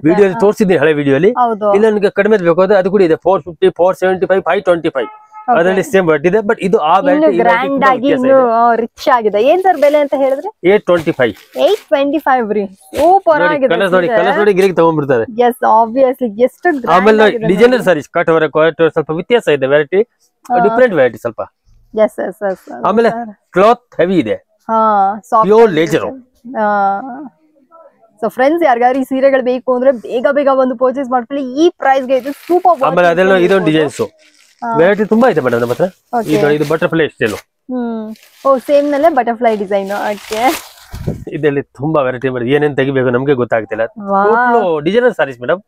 ವಿಡಿಯೋ ತೋರಿಸಿದ್ದೀನಿ ಹಳೆ ವಿಡಿಯೋಲಿ. ಇಲ್ಲ ನಿಮ್ಗೆ ಕಡಿಮೆ ಬೇಕಾದ್ರೆ ಅದು ಕೂಡ ಇದೆ. 450-475 525 ಅದರಲ್ಲಿ ಸೇಮ್ ಬಟ್ ಇದೆ. ಬಟ್ ಇದು ಆ ಗ್ರ್ಯಾಂಡ್ ಆಗಿ ಇನ್ನು ರಿಚ್ ಆಗಿದೆ. ಏನ್ ಸರ್ ಬೆಲೆ ಅಂತ ಹೇಳಿದ್ರೆ 825 ರೀ. ಸೂಪರ್ ಆಗಿದೆ. ಕಲರ್ ನೋಡಿ ಗಿರಿಗೆ ತಗೊಂಡ್ಬಿಡ್ತಾರೆ. ಎಸ್, ಆಬ್ವಿಯಸ್ಲಿ ಎಷ್ಟು ಗ್ರ್ಯಾಂಡ್. ಆಮೇಲೆ ಡಿಸೈನರ್ ಸಾರೀಸ್ ಕಟ್ ವರ್ಕ್ ಸ್ವಲ್ಪ ವ್ಯತ್ಯಾಸ ಇದೆ, ವೆರೈಟಿ ಡಿಫರೆಂಟ್ ವೆರೈಟಿ ಸ್ವಲ್ಪ. Yes yes yes. ಆಮೇಲೆ ಕ್ಲಾತ್ ಹೆವಿ ಇದೆ, ಪ್ಯೂರ್ ಲೇಜರ್. ಸೊ ಫ್ರೆಂಡ್ಸ್, ಯಾರಿಗಾರು ಈ ಸೀರೆಗಳು ಬೇಕು ಅಂದ್ರೆ ಬೇಗ ಬೇಗ ಒಂದು ಪರ್ಚೇಸ್ ಮಾಡ್ಕೊಳ್ಳಿ. ಈ ಪ್ರೈಸ್ ಗೆ ಇದು ಸೂಪರ್. ಆಮೇಲೆ ಅದೆಲ್ಲ ಇದೊಂದು ಡಿಸೈನ್ಸ್ ವೆರೈಟಿ ತುಂಬಾ ಇದೆ ಮೇಡಮ್ ನಮ್ಮ ಹತ್ರ. ಇದು ಬಟರ್ಫ್ಲೈ ಸ್ಟೈಲ್. ಓ, ಸೇಮ್ ನಲ್ಲೇ ಬಟರ್ಫ್ಲೈ ಡಿಸೈನ್. ಓಕೆ, ಇದರಲ್ಲಿ ತುಂಬಾ ವೆರೈಟಿ ಮೇಡಮ್. ಏನೇನ್ ತೆಗಿಬೇಕು ನಮ್ಗೆ ಗೊತ್ತಾಗ್ತಿಲ್ಲ. Designer sarees madam.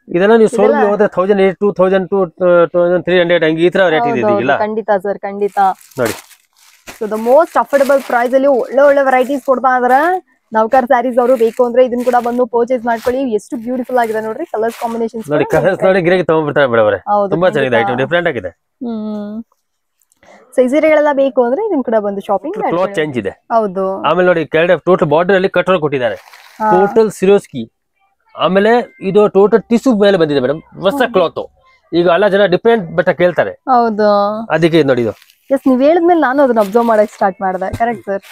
ಇದೆಲ್ಲ ನೀವು ಶೋರೂಮ್ ಹೋದ್ರೆ 1800-2300 ಹಂಗೆ ಈ ತರ ರೇಟ್ ಇದೆ. ಖಂಡಿತ ಸರ್, ಖಂಡಿತ ನೋಡಿ. So the most affordable price ಅಲ್ಲಿ ಒಳ್ಳೆ ಒಳ್ಳೆ ವೆರೈಟೀಸ್ ಕೊಡ್ತಾ ಇದಾರೆ. ನೌಕರ್ ಸ್ಯಾರೀಸ್ ಅವರು ಬೇಕು ಅಂದ್ರೆ ಇದನ್ನ ಕೂಡ ಬಂದು ಪರ್ಚೇಸ್ ಮಾಡ್ಕೊಳ್ಳಿ. ಎಷ್ಟು ಬ್ಯೂಟಿಫುಲ್ ಆಗಿದೆ ನೋಡ್ರಿ, ಕಲರ್ಸ್ ಕಾಂಬಿನೇಷನ್ಸ್ ನೋಡಿ, ಕಲರ್ಸ್ ನೋಡಿ ಗಿರಾಕಿ ತಗೊಂಡ್ಬಿಡ್ತಾರೆ ಮೇಡಮ್ ಅವರೇ. ತುಂಬಾ ಚೆನ್ನಾಗಿದೆ ಐಟಮ್, ಡಿಫ್ರೆಂಟ್ ಆಗಿದೆ. ಸೊ ಈ ಸೀರೆಗಳೆಲ್ಲ ಬೇಕು ಅಂದ್ರೆ ಇದನ್ನ ಕೂಡ ಬಂದು ಶಾಪಿಂಗ್ ಕ್ಲಾತ್ ಚೇಂಜ್ ಇದೆ. ಹೌದು. ಆಮೇಲೆ ನೋಡಿ ಕೆಳಗಡೆ ಟೋಟಲ್ ಬಾರ್ಡರ್ ಅಲ್ಲಿ ಕಟ್ಟರ್ ಕೊಟ್ಟಿದ್ದಾರೆ, ಟೋಟಲ್ ಸಿರೋಸ್ಕಿ. ಆಮೇಲೆ ಇದು ಟೋಟಲ್ ಟಿಶ್ಯೂ ಮೇಲೆ ಬಂದಿದೆ ಮೇಡಮ್, ಹೊಸ ಕ್ಲಾತ್. ಈಗ ಎಲ್ಲ ಜನ ಡಿಫ್ರೆಂಟ್ ಬಟ್ಟೆ ಕೇಳ್ತಾರೆ. ಹೌದು, ಅದಕ್ಕೆ ನೋಡಿ ಇದು. ಎಸ್, ನೀವ್ ಹೇಳಿದ್ಮೇಲೆ ನಾನು ಅದನ್ನ ಅಬ್ಸರ್ವ್ ಮಾಡಕ್ ಸ್ಟಾರ್ಟ್ ಮಾಡಿದೆ. ಕರೆಕ್ಟ್ ಸರ್,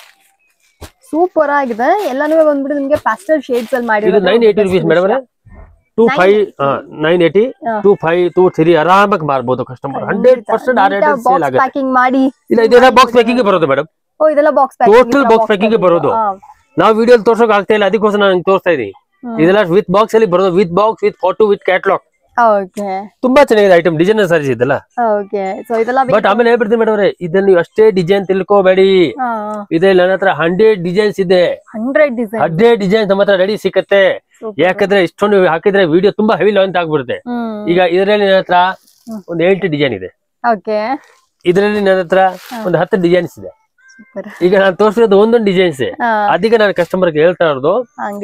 ಸೂಪರ್ ಆಗಿದೆ. ಎಲ್ಲಾನು ಬಂದ್ಬಿಟ್ಟು ನಿಮ್ಗೆ ಪ್ಯಾಸ್ಟಲ್ ಶೇಡ್ಸ್ ಅಲ್ಲಿ ಮಾಡಿರೋದು. 980 rupees ಮೇಡಮ್. 980 25 23 ಆರಾಮಾಗಿ ಮಾರಬಹುದು ಕಸ್ಟಮರ್. 100% ಆ ರೇಟ್ ಸೇಲ್ ಆಗುತ್ತೆ. ಪ್ಯಾಕಿಂಗ್ ಮಾಡಿ ಇಲ್ಲ, ಇದೆಲ್ಲ ಬಾಕ್ಸ್ ಪ್ಯಾಕಿಂಗ್ ಬರೋದು ಮೇಡಮ್. ಓ, ಇದೆಲ್ಲ box packing, total box packing ಬರೋದು. ನಾವು ವಿಡಿಯೋ ತೋರ್ಸೋಕೆ ಆಗ್ತಾ ಇಲ್ಲ, ಅದಕ್ಕೋಸ್ಕರ ನಾನು ತೋರಿಸ್ತಾ ಇದೀನಿ. ಇದೆಲ್ಲ ವಿತ್ ಬಾಕ್ಸ್ ಅಲ್ಲಿ ಬರೋದು, with box, with photo, with catalogue. Okay, ತುಂಬಾ ಚೆನ್ನಾಗಿದೆ ಐಟಮ್, ಡಿಸೈನರ್ ಸಾರೀಸ್ ಇದೆಲ್ಲ. ಓಕೆ, ಸೊ ಇದೆಲ್ಲ ಬಟ್ ಆಮೇಲೆ ಹೇಳ್ಬಿಡ್ತೀನಿ ಮೇಡಮ್ ಅವರೇ, ಇದನ್ನ ನೀವು ಅಷ್ಟೇ ಡಿಸೈನ್ ತಿಳ್ಕೋಬೇಡಿ. ಇದೆಲ್ಲ ನನ್ನ ಹತ್ರ 100 ಡಿಸೈನ್ಸ್ ಇದೆ. 100 ಡಿಸೈನ್ಸ್ ನಮ್ಮ ಹತ್ರ ರೆಡಿ ಸಿಕ್ಕತ್ತೆ. ಯಾಕಂದ್ರೆ ಇಷ್ಟೊಂದು ಹಾಕಿದ್ರೆ ವಿಡಿಯೋ ತುಂಬಾ ಹೆವಿ ಲೆಂತ್ ಆಗ್ಬಿಡುತ್ತೆ. ಈಗ ಇದರಲ್ಲಿ ನನ್ನ ಹತ್ರ ಒಂದು 8 ಡಿಸೈನ್ ಇದೆ. ಇದರಲ್ಲಿ ನನ್ನ ಹತ್ರ ಒಂದು 10 ಡಿಸೈನ್ಸ್ ಇದೆ. ಈಗ ನಾನು ತೋರಿಸಿರೋದು ಒಂದೊಂದು ಡಿಸೈನ್ಸ್. ಅದಕ್ಕೆ ನಾನು ಕಸ್ಟಮರ್ಗೆ ಹೇಳ್ತಾ ಇರೋದು,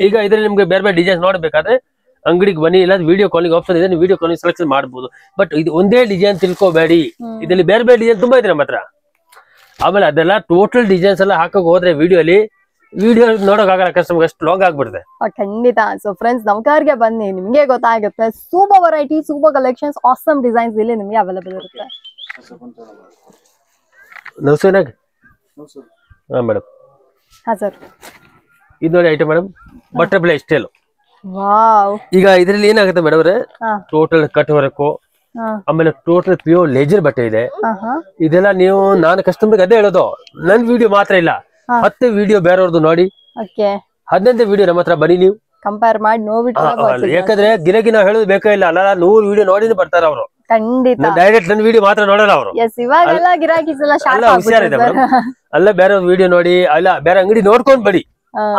ಈಗ ಇದ್ರಲ್ಲಿ ನಿಮ್ಗೆ ಬೇರೆ ಬೇರೆ ಡಿಸೈನ್ಸ್ ನೋಡ್ಬೇಕಾದ್ರೆ ಅಂಗಡಿಗೆ ಬನ್ನಿ, ಇಲ್ಲ ವಿಡಿಯೋ ಕಾಲಿಂಗ್ ಆಪ್ಷನ್ ಇದೆ, ವಿಡಿಯೋ ಕಾಲಿಂಗ್ ಸೆಲೆಕ್ಷನ್ ಮಾಡಬಹುದು. ಬಟ್ ಇದು ಒಂದೇ ಡಿಸೈನ್ ತಿಳ್ಕೋಬೇಡಿ, ಇದರಲ್ಲಿ ಬೇರೆ ಬೇರೆ ಡಿಸೈನ್ ತುಂಬಾ ಇದೆ ನಮ್ಮ ಹತ್ರ. ಆಮೇಲೆ ಅದೆಲ್ಲ ಟೋಟಲ್ ಡಿಸೈನ್ಸ್ ಎಲ್ಲ ಹಾಕಕ್ ಹೋದ್ರೆ ವಿಡಿಯೋ ನೋಡಕ್ ಆಗಲ್ಲ, ಕಸ್ಟಮರ್ ಅಷ್ಟು ಲಾಂಗ್ ಆಗ್ಬಿಡುತ್ತೆ. ಖಂಡಿತ. ಸೊ ಫ್ರೆಂಡ್ಸ್, ನಮ್ಕಾರ್ಗೆ ಬನ್ನಿ, ನಿಮ್ಗೆ ಗೊತ್ತಾಗುತ್ತೆ. Super variety, super collections, awesome designs ಇಲ್ಲಿ ನಿಮ್ಗೆ ಅವೈಲೇಬಲ್ ಇರುತ್ತೆ. ಹಾ ಮೇಡಮ್. ಹಾ ಸರ್, ಇದು ನೋಡಿ item madam, butterfly style. Wow. ಈಗ ಇದ್ರಲ್ಲಿ ಏನಾಗುತ್ತೆ ಮೇಡಮ್ ಅವರೇ, ಟೋಟಲ್ ಕಟ್ ವರ್ಕ್, ಆಮೇಲೆ ಟೋಟಲ್ ಪ್ಯೂರ್ ಲೇಜರ್ ಬಟ್ಟೆ ಇದೆ. ಇದೆಲ್ಲ ನೀವು, ನಾನು ಕಸ್ಟಮರ್ಗೆ ಅದೇ ಹೇಳೋದು, ನನ್ ವಿಡಿಯೋ ಮಾತ್ರ ಇಲ್ಲ, 10 ವಿಡಿಯೋ ಬೇರೆಯವ್ರದ್ದು ನೋಡಿ, 15 ವಿಡಿಯೋ ನಮ್ಮ ಹತ್ರ ಬನ್ನಿ, ನೀವು ಕಂಪೇರ್ ಮಾಡಿ ನೋಡ್ಬಿಟ್ಟು. ಯಾಕಂದ್ರೆ ಗಿರಾಕಿ ನಾವು ಹೇಳೋದು ಬೇಕೇ ಇಲ್ಲ, ಅಲ್ಲ 100 ವಿಡಿಯೋ ನೋಡಿನೇ ಬರ್ತಾರೆ ಅವರು. ಖಂಡಿತ, ಡೈರೆಕ್ಟ್ ನನ್ ವಿಡಿಯೋ ಮಾತ್ರ ನೋಡಲ್ಲ ಅವರು. ಇವಾಗೆಲ್ಲ ಗಿರಾಕೀಸ್ ಎಲ್ಲ ಹುಷಾರಿದೆ ಮೇಡಮ್. ಅಲ್ಲ ಬೇರೆ ವಿಡಿಯೋ ನೋಡಿ, ಅಲ್ಲ ಬೇರೆ ಅಂಗಡಿ ನೋಡ್ಕೊಂಡ್ ಬನ್ನಿ,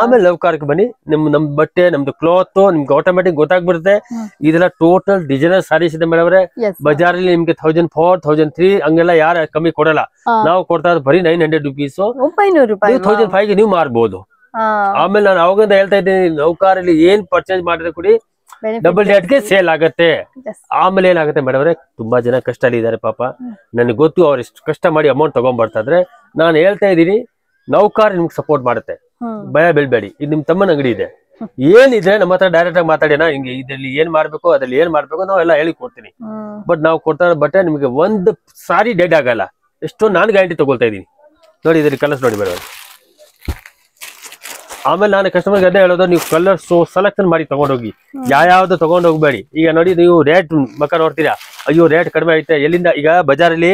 ಆಮೇಲೆ ಲವ್ಕಾರ್ಕ್ ಬನ್ನಿ. ನಮ್ ಬಟ್ಟೆ, ನಮ್ದು ಕ್ಲಾತ್ ನಿಮ್ಗೆ ಆಟೋಮೆಟಿಕ್ ಗೊತ್ತಾಗ್ಬಿಡುತ್ತೆ. ಇದೆಲ್ಲ ಟೋಟಲ್ ಡಿಸೈನರ್ ಸಾರೀಸ್ ಇದೆ ಮೇಡಮ್ ಅವರೇ. ಬಜಾರಲ್ಲಿ ನಿಮ್ಗೆ 1004 1003 ಹಂಗೆಲ್ಲ ಯಾರ ಕಮ್ಮಿ ಕೊಡಲ್ಲ. ನಾವು ಕೊಡ್ತಾ ಇರೋದು ಬರೀ 900 rupees, 1005 ಗೆ ನೀವು ಮಾರ್ಬೋದು. ಆಮೇಲೆ ನಾನು ಅವಾಗಿಂದ ಹೇಳ್ತಾ ಇದ್ದೀನಿ, ನೌಕಾರಲ್ಲಿ ಏನ್ ಪರ್ಚೇಸ್ ಮಾಡಿದ್ರೆ ಕೂಡಿ ಡಬಲ್ ರೇಟ್ಗೆ ಸೇಲ್ ಆಗತ್ತೆ. ಆಮೇಲೆ ಏನಾಗುತ್ತೆ ಮೇಡಮ್ ಅವರೇ, ತುಂಬಾ ಜನ ಕಷ್ಟ ಅಲ್ಲಿ ಇದಾರೆ ಪಾಪ, ನನಗೆ ಗೊತ್ತು ಅವ್ರು ಎಷ್ಟು ಕಷ್ಟ ಮಾಡಿ ಅಮೌಂಟ್ ತಗೊಂಡ್ ಬರ್ತಾ ಇದ್ರೆ. ನಾನು ಹೇಳ್ತಾ ಇದ್ದೀನಿ, ನೌಕಾರ್ ನಿಮ್ಗೆ ಸಪೋರ್ಟ್ ಮಾಡುತ್ತೆ, ಭಯ ಬೀಳ್ಬೇಡಿ. ಇದು ನಿಮ್ ತಮ್ಮನ ಅಂಗಡಿ ಇದೆ, ಏನಿದ್ರೆ ನಮ್ಮ ಹತ್ರ ಡೈರೆಕ್ಟ್ ಆಗಿ ಮಾತಾಡಿನ, ಹಿಂಗೆ ಇದ್ರಲ್ಲಿ ಏನ್ ಮಾಡ್ಬೇಕು, ಅದ್ರಲ್ಲಿ ಏನ್ ಮಾಡ್ಬೇಕು ನಾವೆಲ್ಲ ಹೇಳಿ ಕೊಡ್ತೀನಿ. ಬಟ್ ನಾವು ಕೊಡ್ತಾ ಇರೋ ಬಟ್ಟೆ ನಿಮ್ಗೆ ಒಂದು ಸಾರಿ ಡೆಡ್ ಆಗಲ್ಲ, ಎಷ್ಟೋ ನಾನು ಗ್ಯಾರಂಟಿ ತಗೊಳ್ತಾ ಇದೀನಿ. ನೋಡಿ ಇದ್ರಲ್ಲಿ ಕಲರ್ಸ್ ನೋಡಿ ಮೇಡಮ್. ಆಮೇಲೆ ನಾನು ಕಸ್ಟಮರ್ಗೆ ಅದೇ ಹೇಳೋದು, ನೀವು ಕಲರ್ಸ್ ಸೆಲೆಕ್ಷನ್ ಮಾಡಿ ತಗೊಂಡೋಗಿ, ಯಾವ್ದು ತಗೊಂಡ್ ಹೋಗ್ಬೇಡಿ. ಈಗ ನೋಡಿ ನೀವು ರೇಟ್ ಮಕ್ಕ ನೋಡ್ತೀರಾ, ಅಯ್ಯೋ ರೇಟ್ ಕಡಿಮೆ ಐತೆ ಎಲ್ಲಿಂದ. ಈಗ ಬಜಾರಲ್ಲಿ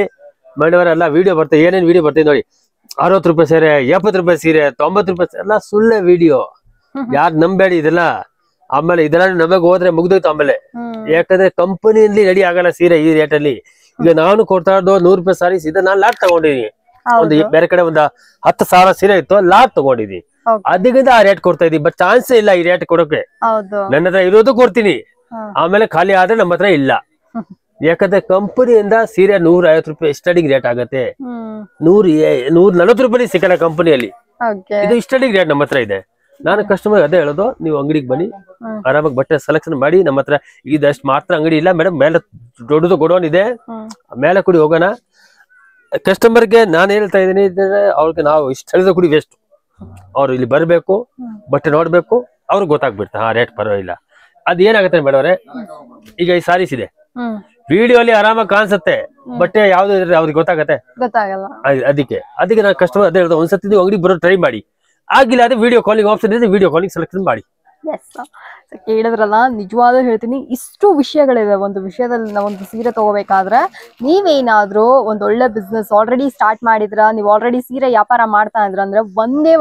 ಮಾಡಿದವರೆಲ್ಲ ವಿಡಿಯೋ ಬರ್ತದೆ, ಏನೇನ್ ವಿಡಿಯೋ ಬರ್ತದೆ ನೋಡಿ, 60 ರೂಪಾಯಿ ಸೀರೆ, 70 ರೂಪಾಯಿ ಸೀರೆ, 90 ರೂಪಾಯಿ ಎಲ್ಲ ಸುಳ್ಳೆ ವಿಡಿಯೋ, ಯಾರು ನಂಬೇಡಿ ಇದೆಲ್ಲ. ಆಮೇಲೆ ಇದೆಲ್ಲ ನಮಗೆ ಹೋದ್ರೆ ಮುಗ್ದೋಯ್ತು ಆಮೇಲೆ. ಯಾಕಂದ್ರೆ ಕಂಪನಿಯಲ್ಲಿ ರೆಡಿ ಆಗಲ್ಲ ಸೀರೆ ಈ ರೇಟ್ ಅಲ್ಲಿ. ಈಗ ನಾನು ಕೊಡ್ತಾ ಇರೋದು 100 ರೂಪಾಯಿ ಸಾರೀಸ್ ಇದೆ, ನಾನು ಲಾಟ್ ತಗೊಂಡಿದ್ದೀನಿ. ಒಂದು ಬೇರೆ ಕಡೆ ಒಂದು 10,000 ಸೀರೆ ಇತ್ತು, ಲಾಟ್ ತಗೊಂಡಿದ್ದೀನಿ, ಅದಕ್ಕಿಂತ ಆ ರೇಟ್ ಕೊಡ್ತಾ ಇದೀನಿ. ಬಟ್ ಚಾನ್ಸೇ ಇಲ್ಲ ಈ ರೇಟ್ ಕೊಡೋಕೆ. ನನ್ನ ಹತ್ರ ಇರೋದು ಕೊಡ್ತೀನಿ, ಆಮೇಲೆ ಖಾಲಿ ಆದ್ರೆ ನಮ್ಮ ಹತ್ರ ಇಲ್ಲ. ಯಾಕಂದ್ರೆ ಕಂಪನಿಯಿಂದ ಸೀರೆ 150 ರೂಪಾಯಿ ಸ್ಟಾರ್ಟಿಂಗ್ ರೇಟ್ ಆಗತ್ತೆ, 140 ರೂಪಾಯಿ ಸಿಕ್ಕಲ್ಲ ಕಂಪನಿಯಲ್ಲಿ. ಇದು ಸ್ಟಾರ್ಟಿಂಗ್ ರೇಟ್ ನಮ್ಮ ಹತ್ರ ಇದೆ. ನಾನು ಕಸ್ಟಮರ್ ಅದೇ ಹೇಳೋದು, ನೀವು ಅಂಗಡಿಗೆ ಬನ್ನಿ, ಆರಾಮಾಗಿ ಬಟ್ಟೆ ಸೆಲೆಕ್ಷನ್ ಮಾಡಿ. ನಮ್ಮ ಹತ್ರ ಇದಷ್ಟು ಮಾತ್ರ ಅಂಗಡಿ ಇಲ್ಲ ಮೇಡಮ್, ಮೇಲೆ ದೊಡ್ಡದು ಗೋಡೌನ್ ಇದೆ, ಮೇಲೆ ಕೂಡಿ ಹೋಗೋಣ. ಕಸ್ಟಮರ್ಗೆ ನಾನು ಹೇಳ್ತಾ ಇದ್ದೀನಿ, ಅವ್ರಿಗೆ ನಾವು ಇಷ್ಟು ಹೇಳಿದ್ರೆ ಕೂಡಿ ವೇಸ್ಟ್. ಅವ್ರು ಇಲ್ಲಿ ಬರ್ಬೇಕು, ಬಟ್ಟೆ ನೋಡ್ಬೇಕು, ಅವ್ರಿಗೆ ಗೊತ್ತಾಗ್ಬಿಡ್ತಾ ಹಾ ರೇಟ್ ಪರವಾಗಿಲ್ಲ. ಅದ್ ಏನಾಗುತ್ತೆ ಮೇಡಮ್ ಅವರೇ, ಈಗ ಈ ಸಾರೀಸ್ ಇದೆ, ವಿಡಿಯೋ ಅಲ್ಲಿ ಆರಾಮಾಗಿ ಕಾಣಿಸುತ್ತೆ, ಬಟ್ಟೆ ಯಾವ್ದು ಇದ್ರೆ ಅವ್ರಿಗೆ ಗೊತ್ತಾಗತ್ತೆ, ಅದಕ್ಕೆ ನಾನು ಕಸ್ಟಮರ್ ಅದೇ ಹೇಳ್ದೆ, ಒಂದ್ಸತಿ ನೀವು ಅಂಗಡಿ ಬರೋ ಟ್ರೈ ಮಾಡಿ. ಆಗಿಲ್ಲ ಅದೇ ವಿಡಿಯೋ ಕಾಲಿಂಗ್ ಆಪ್ಷನ್ ಇದೆ, ವಿಡಿಯೋ ಕಾಲಿಂಗ್ ಸೆಲೆಕ್ಷನ್ ಮಾಡಿ. ಕೇಳಿದ್ರಲ್ಲ, ನಿಜವಾದ ಹೇಳ್ತೀನಿ, ಇಷ್ಟು ವಿಷಯಗಳಿವೆ ಒಂದು ವಿಷಯದಲ್ಲಿ. ನಾವೊಂದು ಸೀರೆ ತಗೋಬೇಕಾದ್ರೆ, ನೀವೇನಾದ್ರೂ ಒಂದ್ ಒಳ್ಳೆ ಬಿಸ್ನೆಸ್ ಆಲ್ರೆಡಿ ಸ್ಟಾರ್ಟ್ ಮಾಡಿದ್ರ, ನೀವು ಆಲ್ರೆಡಿ ಸೀರೆ ವ್ಯಾಪಾರ ಮಾಡ್ತಾ ಇದ್ರ ಅಂದ್ರೆ,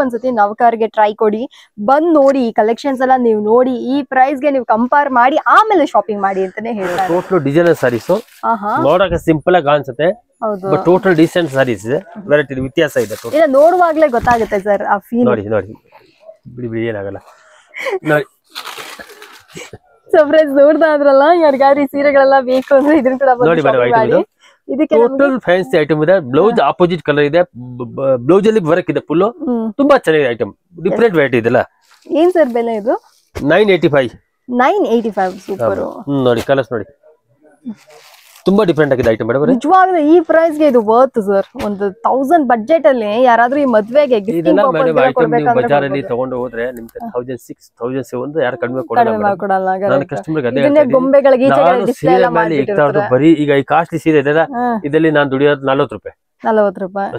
ಒಂದ್ಸತಿ ನೌಕರ್ಗೆ ಟ್ರೈ ಕೊಡಿ, ಬಂದ್ ನೋಡಿ, ಈ ಕಲೆಕ್ಷನ್ಸ್ ಎಲ್ಲ ನೀವು ನೋಡಿ, ಈ ಪ್ರೈಸ್ ಗೆ ನೀವು ಕಂಪೇರ್ ಮಾಡಿ ಆಮೇಲೆ ಶಾಪಿಂಗ್ ಮಾಡಿ ಅಂತಾನೆ ಹೇಳ್ತಾರೆ. ಟೋಟಲ್ ಡಿಸೈನರ್ ಸಾರೀಸ್ ನೋಡಕ್ಕೆ ಸಿಂಪಲ್ ಆಗಿ ಕಾಣಿಸುತ್ತೆ, ಬಟ್ ಟೋಟಲ್ ಡಿಸೆಂಟ್ ಸಾರೀಸ್ ಇದೆ, ವೆರೈಟಿ ವ್ಯತ್ಯಾಸ ಇದೆ. ನೋಡುವಾಗ್ಲೇ ಗೊತ್ತಾಗುತ್ತೆ ಸರ್ ಆ ಫೀಲ್. ನೋಡಿ ನೋಡಿ ಬಿಡಿ ಬಿಡಿ ಏನಾಗಲ್ಲ ನೋಡಿ. ಸೊ ಫ್ರೆಂಡ್ಸ್, ನೋಡ್ತಾ ಇದ್ರಲ್ಲ, ಯಾರಿಗಾದ್ರೂ ಸೀರೆಗಳೆಲ್ಲ ಬೇಕು ಅಂದ್ರೆ ಇದನ್ನ ಕೂಡ ನೋಡಿ ಮೇಡಮ್, ಇದಕ್ಕೆ ಟೋಟಲ್ ಫ್ಯಾನ್ಸಿ ಐಟಮ್ ಇದೆ. ಬ್ಲೌಸ್ ಆಪೋಸಿಟ್ ಕಲರ್ ಇದೆ, ಬ್ಲೌಸ್ ಅಲ್ಲಿ ವರ್ಕ್ ಇದೆ ಫುಲ್, ತುಂಬಾ ಚೆನ್ನಾಗಿದೆ ಐಟಮ್, ಡಿಫ್ರೆಂಟ್ ವೆರೈಟಿ ಇದೆಲ್ಲ. ಏನ್ ಸರ್ ಬೆಲೆ ಇದು? 985. 985. ಸೂಪರ್. ನೋಡಿ ಕಲರ್ಸ್ ನೋಡಿ, ತುಂಬಾ ಡಿಫ್ರೆಂಟ್ ಆಗಿದೆ ಐಟಮ್ ಮೇಡಮ್. ನಿಜವಾಗ್ಲೂ ಈ ಪ್ರೈಸ್ ಗೆ ಇದು ವರ್ತ್ ಸರ್. ಒಂದು 1000 ಬಜೆಟ್ ಅಲ್ಲಿ ಯಾರಾದ್ರೂ ಈ ಮದ್ವೆಗೆ ಇದೆಲ್ಲ ಮೇಡಮ್ ಐಟಮ್ ನೀವು ಬಜಾರಲ್ಲಿ ತಗೊಂಡು ಹೋದ್ರೆ ನಿಮ್ಗೆ 1600-1700 ಯಾರು ಕಡಿಮೆ ಕೊಡಲ್ಲ. ನಾನು ಕಸ್ಟಮರ್ ಗೆ ಅದೇ ಹೇಳ್ತಾ ಗೊಂಬೆಗಳಿಗೆ ಬರೀ ಈಗ ಈ ಕಾಸ್ಟ್ಲಿ ಸೀರೆ ಇದೆಲ್ಲ ಇದರಲ್ಲಿ ನಾನು ದುಡಿಯೋದು 40 ರೂಪಾಯಿ. 40 ರೂಪಾಯಿ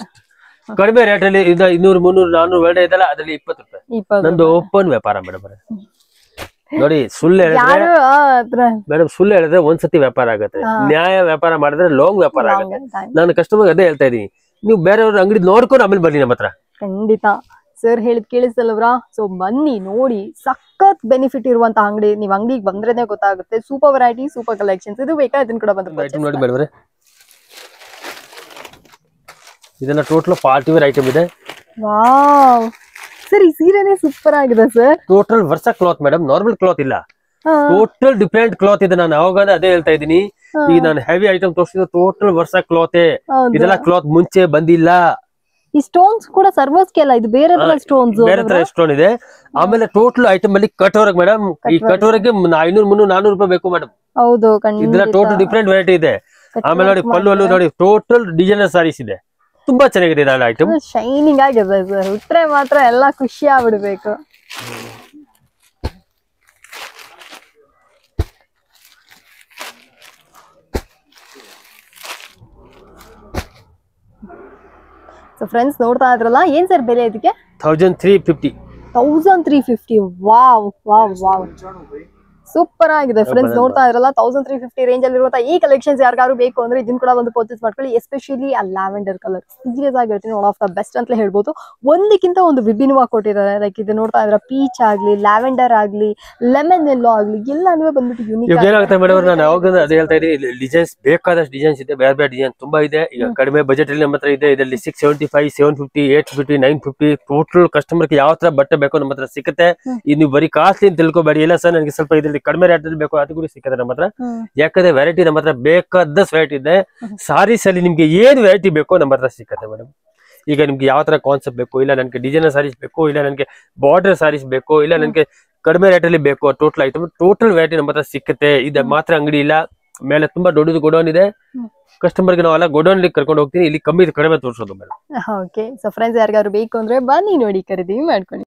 ಕಡಿಮೆ ರೇಟ್ ಅಲ್ಲಿ 200, 300, 400 ವೇಳೆ ಇದೆಲ್ಲ ಅದರಲ್ಲಿ 20 ರೂಪಾಯಿ. ನಂದು ಓಪನ್ ವ್ಯಾಪಾರ ಮೇಡಮ್. ನೋಡಿ ಸುಳ್ಳು ಹೇಳಿದ್ರೆ ಮೇಡಮ್, ಸುಳ್ಳು ಹೇಳಿದ್ರೆ ಒಂದ್ಸತಿ ವ್ಯಾಪಾರ ಆಗತ್ತೆ, ನ್ಯಾಯ ವ್ಯಾಪಾರ ಮಾಡಿದ್ರೆ ಲಾಂಗ್ ವ್ಯಾಪಾರ ಆಗತ್ತೆ. ನಾನು ಕಸ್ಟಮರ್ ಅದೇ ಹೇಳ್ತಾ ಇದೀನಿ, ನೀವು ಬೇರೆಯವ್ರ ಅಂಗಡಿ ನೋಡ್ಕೊಂಡು ಆಮೇಲೆ ಬನ್ನಿ ನಮ್ಮ ಹತ್ರ. ಖಂಡಿತ ಸರ್ ಹೇಳಿದ್ ಕೇಳಿಸಲ್ವ್ರಾ? ಸೊ ಬನ್ನಿ ನೋಡಿ, ಸಖತ್ ಬೆನಿಫಿಟ್ ಇರುವಂತ ಅಂಗಡಿ. ನೀವು ಅಂಗಡಿಗೆ ಬಂದ್ರೇನೆ ಗೊತ್ತಾಗುತ್ತೆ. Super variety, super collections. ಇದು ಬೇಕಾ ಇದನ್ನ ಕೂಡ ಬಂದು ಐಟಮ್ ನೋಡಿ ಮೇಡಮ್. ಇದೆಲ್ಲ ಟೋಟಲ್ ಪಾರ್ಟಿ ವೇರ್ ಐಟಮ್ ಇದೆ. ವಾವ್ ಸರ್, ಈ ಸೀರೆನೇ ಸೂಪರ್ ಆಗಿದೆ ಸರ್. ಟೋಟಲ್ ವರ್ಸ ಕ್ಲಾತ್ ಮೇಡಮ್, ನಾರ್ಮಲ್ ಕ್ಲಾತ್ ಇಲ್ಲ, ಟೋಟಲ್ ಡಿಫ್ರೆಂಟ್ ಕ್ಲಾತ್ ಇದೆ. ನಾನು ಅವಾಗ ಅದೇ ಹೇಳ್ತಾ ಇದೀನಿ, ಈಗ ನಾನು ಹೆವಿ ಐಟಮ್ ತೋರಿಸಿದ ಟೋಟಲ್ ವರ್ಸ ಕ್ಲಾತ್. ಇದೆಲ್ಲ ಕ್ಲಾತ್ ಮುಂಚೆ ಬಂದಿಲ್ಲ. ಈ ಸ್ಟೋನ್ಸ್ ಕೂಡ ಸರ್ವೋಸ್ಗೆ ಅಲ್ಲ, ಇದು ಬೇರೆ ತರ ಸ್ಟೋನ್ಸ್, ಬೇರೆ ತರ ಸ್ಟೋನ್ ಇದೆ. ಆಮೇಲೆ ಟೋಟಲ್ ಐಟಮ್ ಅಲ್ಲಿ ಕಟೋರಗ್ ಮೇಡಮ್, ಈ ಕಟೋರಗೆ 500, 300, 400 ರೂಪಾಯಿ ಬೇಕು ಮೇಡಮ್. ಹೌದು, ಇದೆಲ್ಲ ಟೋಟಲ್ ಡಿಫ್ರೆಂಟ್ ವೆರೈಟಿ ಇದೆ. ಆಮೇಲೆ ನೋಡಿ ಪಲ್ಲು ನೋಡಿ, ಟೋಟಲ್ ಡಿಸೈನರ್ ಸಾರೀಸ್ ಇದೆ. ತುಂಬಾ ಚೆನ್ನಾಗಿದೆ ಐಟಮ್, ಶೈನಿಂಗ್ ಆಗಿದೆ ಸರ್. ಉಟ್ರೆ ಮಾತ್ರ ಎಲ್ಲ ಖುಷಿ ಆಗ್ಬಿಡ್ಬೇಕು. ಸೊ ಫ್ರೆಂಡ್ಸ್ ನೋಡ್ತಾ ಇದ್ರಲ್ಲ, ಏನ್ ಸರ್ ಬೆಲೆ ಇದಕ್ಕೆ? 1350. 1350. ವಾವ್ ವಾವ್ ವಾವ್, ಸೂಪರ್ ಆಗಿದೆ ಫ್ರೆಂಡ್ಸ್. ನೋಡ್ತಾ ಇದ್ರಲ್ಲ, 1350 ರೇಂಜ್ ಅಲ್ಲಿ ಇರುವಂತ ಈ ಕಲೆಕ್ಷನ್ಸ್ ಯಾರಿಗಾರು ಬೇಕು ಅಂದ್ರೆ ಇದನ್ನ ಕೂಡ ಒಂದು ಪರ್ಚೇಸ್ ಮಾಡ್ಕೊಳ್ಳಿ. ಎಸ್ಪೆಷಲಿ ಆ ಲ್ಯಾವೆಂಡರ್ ಕಲರ್ ಸೀರಿಯಸ್ ಆಗಿ ಹೇಳ್ತೀನಿ, ಒನ್ ಆಫ್ ದ ಬೆಸ್ಟ್ ಅಂತ ಹೇಳ್ಬೋದು. ಒಂದಕ್ಕಿಂತ ಒಂದು ವಿಭಿನ್ನವಾಗಿ ಕೊಟ್ಟಿದ್ದಾರೆ. ಲೈಕ್ ಇದು ನೋಡ್ತಾ ಇದ್ರೆ ಪೀಚ್ ಆಗ್ಲಿ, ಲ್ಯಾವೆಂಡರ್ ಆಗ್ಲಿ, ಲೆಮನ್ ಎಲ್ಲೋ ಆಗ್ಲಿ, ಎಲ್ಲಾನು ಬಂದ್ಬಿಟ್ಟು ಯೂನಿಕ್. ಏನಾಗುತ್ತೆ ಮೇಡಮ್, ನಾನು ಯಾವಾಗ ಅದೇ ಹೇಳ್ತಾ ಇದ್ದೀನಿ, ಡಿಸೈನ್ಸ್ ಬೇಕಾದಷ್ಟು ಡಿಸೈನ್ಸ್ ಇದೆ, ಬೇರೆ ಬೇರೆ ಡಿಸೈನ್ ತುಂಬಾ ಇದೆ. ಈಗ ಕಡಿಮೆ ಬಜೆಟ್ ಅಲ್ಲಿ ನಮ್ಮ ಹತ್ರ ಇದೆ. ಇದರಲ್ಲಿ 675, 750, 850, 950 ಟೋಟಲ್ ಕಸ್ಟಮರ್ಗೆ ಯಾವ ತರ ಬಟ್ಟೆ ಬೇಕೋ ನಮ್ಮ ಹತ್ರ ಸಿಗುತ್ತೆ. ಇದು ನೀವು ಬರೀ ಕಾಸ್ಟ್ಲಿ ಅಂತ ತಿಳ್ಕೊಬೇಡಿ. ಇಲ್ಲ ಸರ್, ನನಗೆ ಸ್ವಲ್ಪ ಇದರಲ್ಲಿ ಕಡಿಮೆ ರೇಟ್ ಅಲ್ಲಿ ಬೇಕು, ಅದು ಕೂಡ ಸಿಕ್ಕತ್ತೆ ನಮ್ಮ ಹತ್ರ. ಯಾಕಂದ್ರೆ ವೆರೈಟಿ ನಮ್ಮ ಹತ್ರ ಬೇಕಾದಷ್ಟು ವೆರೈಟಿ ಇದೆ. ಸಾರೀಸ್ ಅಲ್ಲಿ ನಿಮ್ಗೆ ಏನ್ ವೆರೈಟಿ ಬೇಕೋ ನಮ್ಮ ಹತ್ರ ಸಿಕ್ಕತ್ತೆ ಮೇಡಮ್. ಈಗ ನಿಮ್ಗೆ ಯಾವ ತರ ಕಾನ್ಸೆಪ್ಟ್ ಬೇಕು, ಇಲ್ಲ ನನಗೆ ಡಿಸೈನರ್ ಸಾರೀಸ್ ಬೇಕು, ಇಲ್ಲ ನನಗೆ ಬಾರ್ಡರ್ ಸಾರೀಸ್ ಬೇಕು, ಇಲ್ಲ ನನಗೆ ಕಡಿಮೆ ರೇಟ್ ಅಲ್ಲಿ ಬೇಕು, ಟೋಟಲ್ ಐಟಮ್ ಟೋಟಲ್ ವೆರೈಟಿ ನಮ್ಮ ಹತ್ರ ಸಿಕ್ಕತ್ತೆ. ಇದು ಮಾತ್ರ ಅಂಗಡಿ ಇಲ್ಲ, ಮೇಲೆ ತುಂಬಾ ದೊಡ್ಡದು ಗೋಡೌನ್ ಇದೆ. ಕಸ್ಟಮರ್ಗೆ ನಾವೆಲ್ಲ ಗೋಡೌನ್ ಕರ್ಕೊಂಡು ಹೋಗ್ತೀನಿ, ಇಲ್ಲಿ ಕಡಿಮೆ ತೋರಿಸೋದು ಮೇಡಮ್. ಓಕೆ, ಸೊ ಫ್ರೆಂಡ್ಸ್ ಯಾರಿಗಾರು ಬೇಕು ಅಂದ್ರೆ ಬನ್ನಿ ನೋಡಿ, ಖರೀದಿ ಮಾಡ್ಕೊಳ್ಳಿ.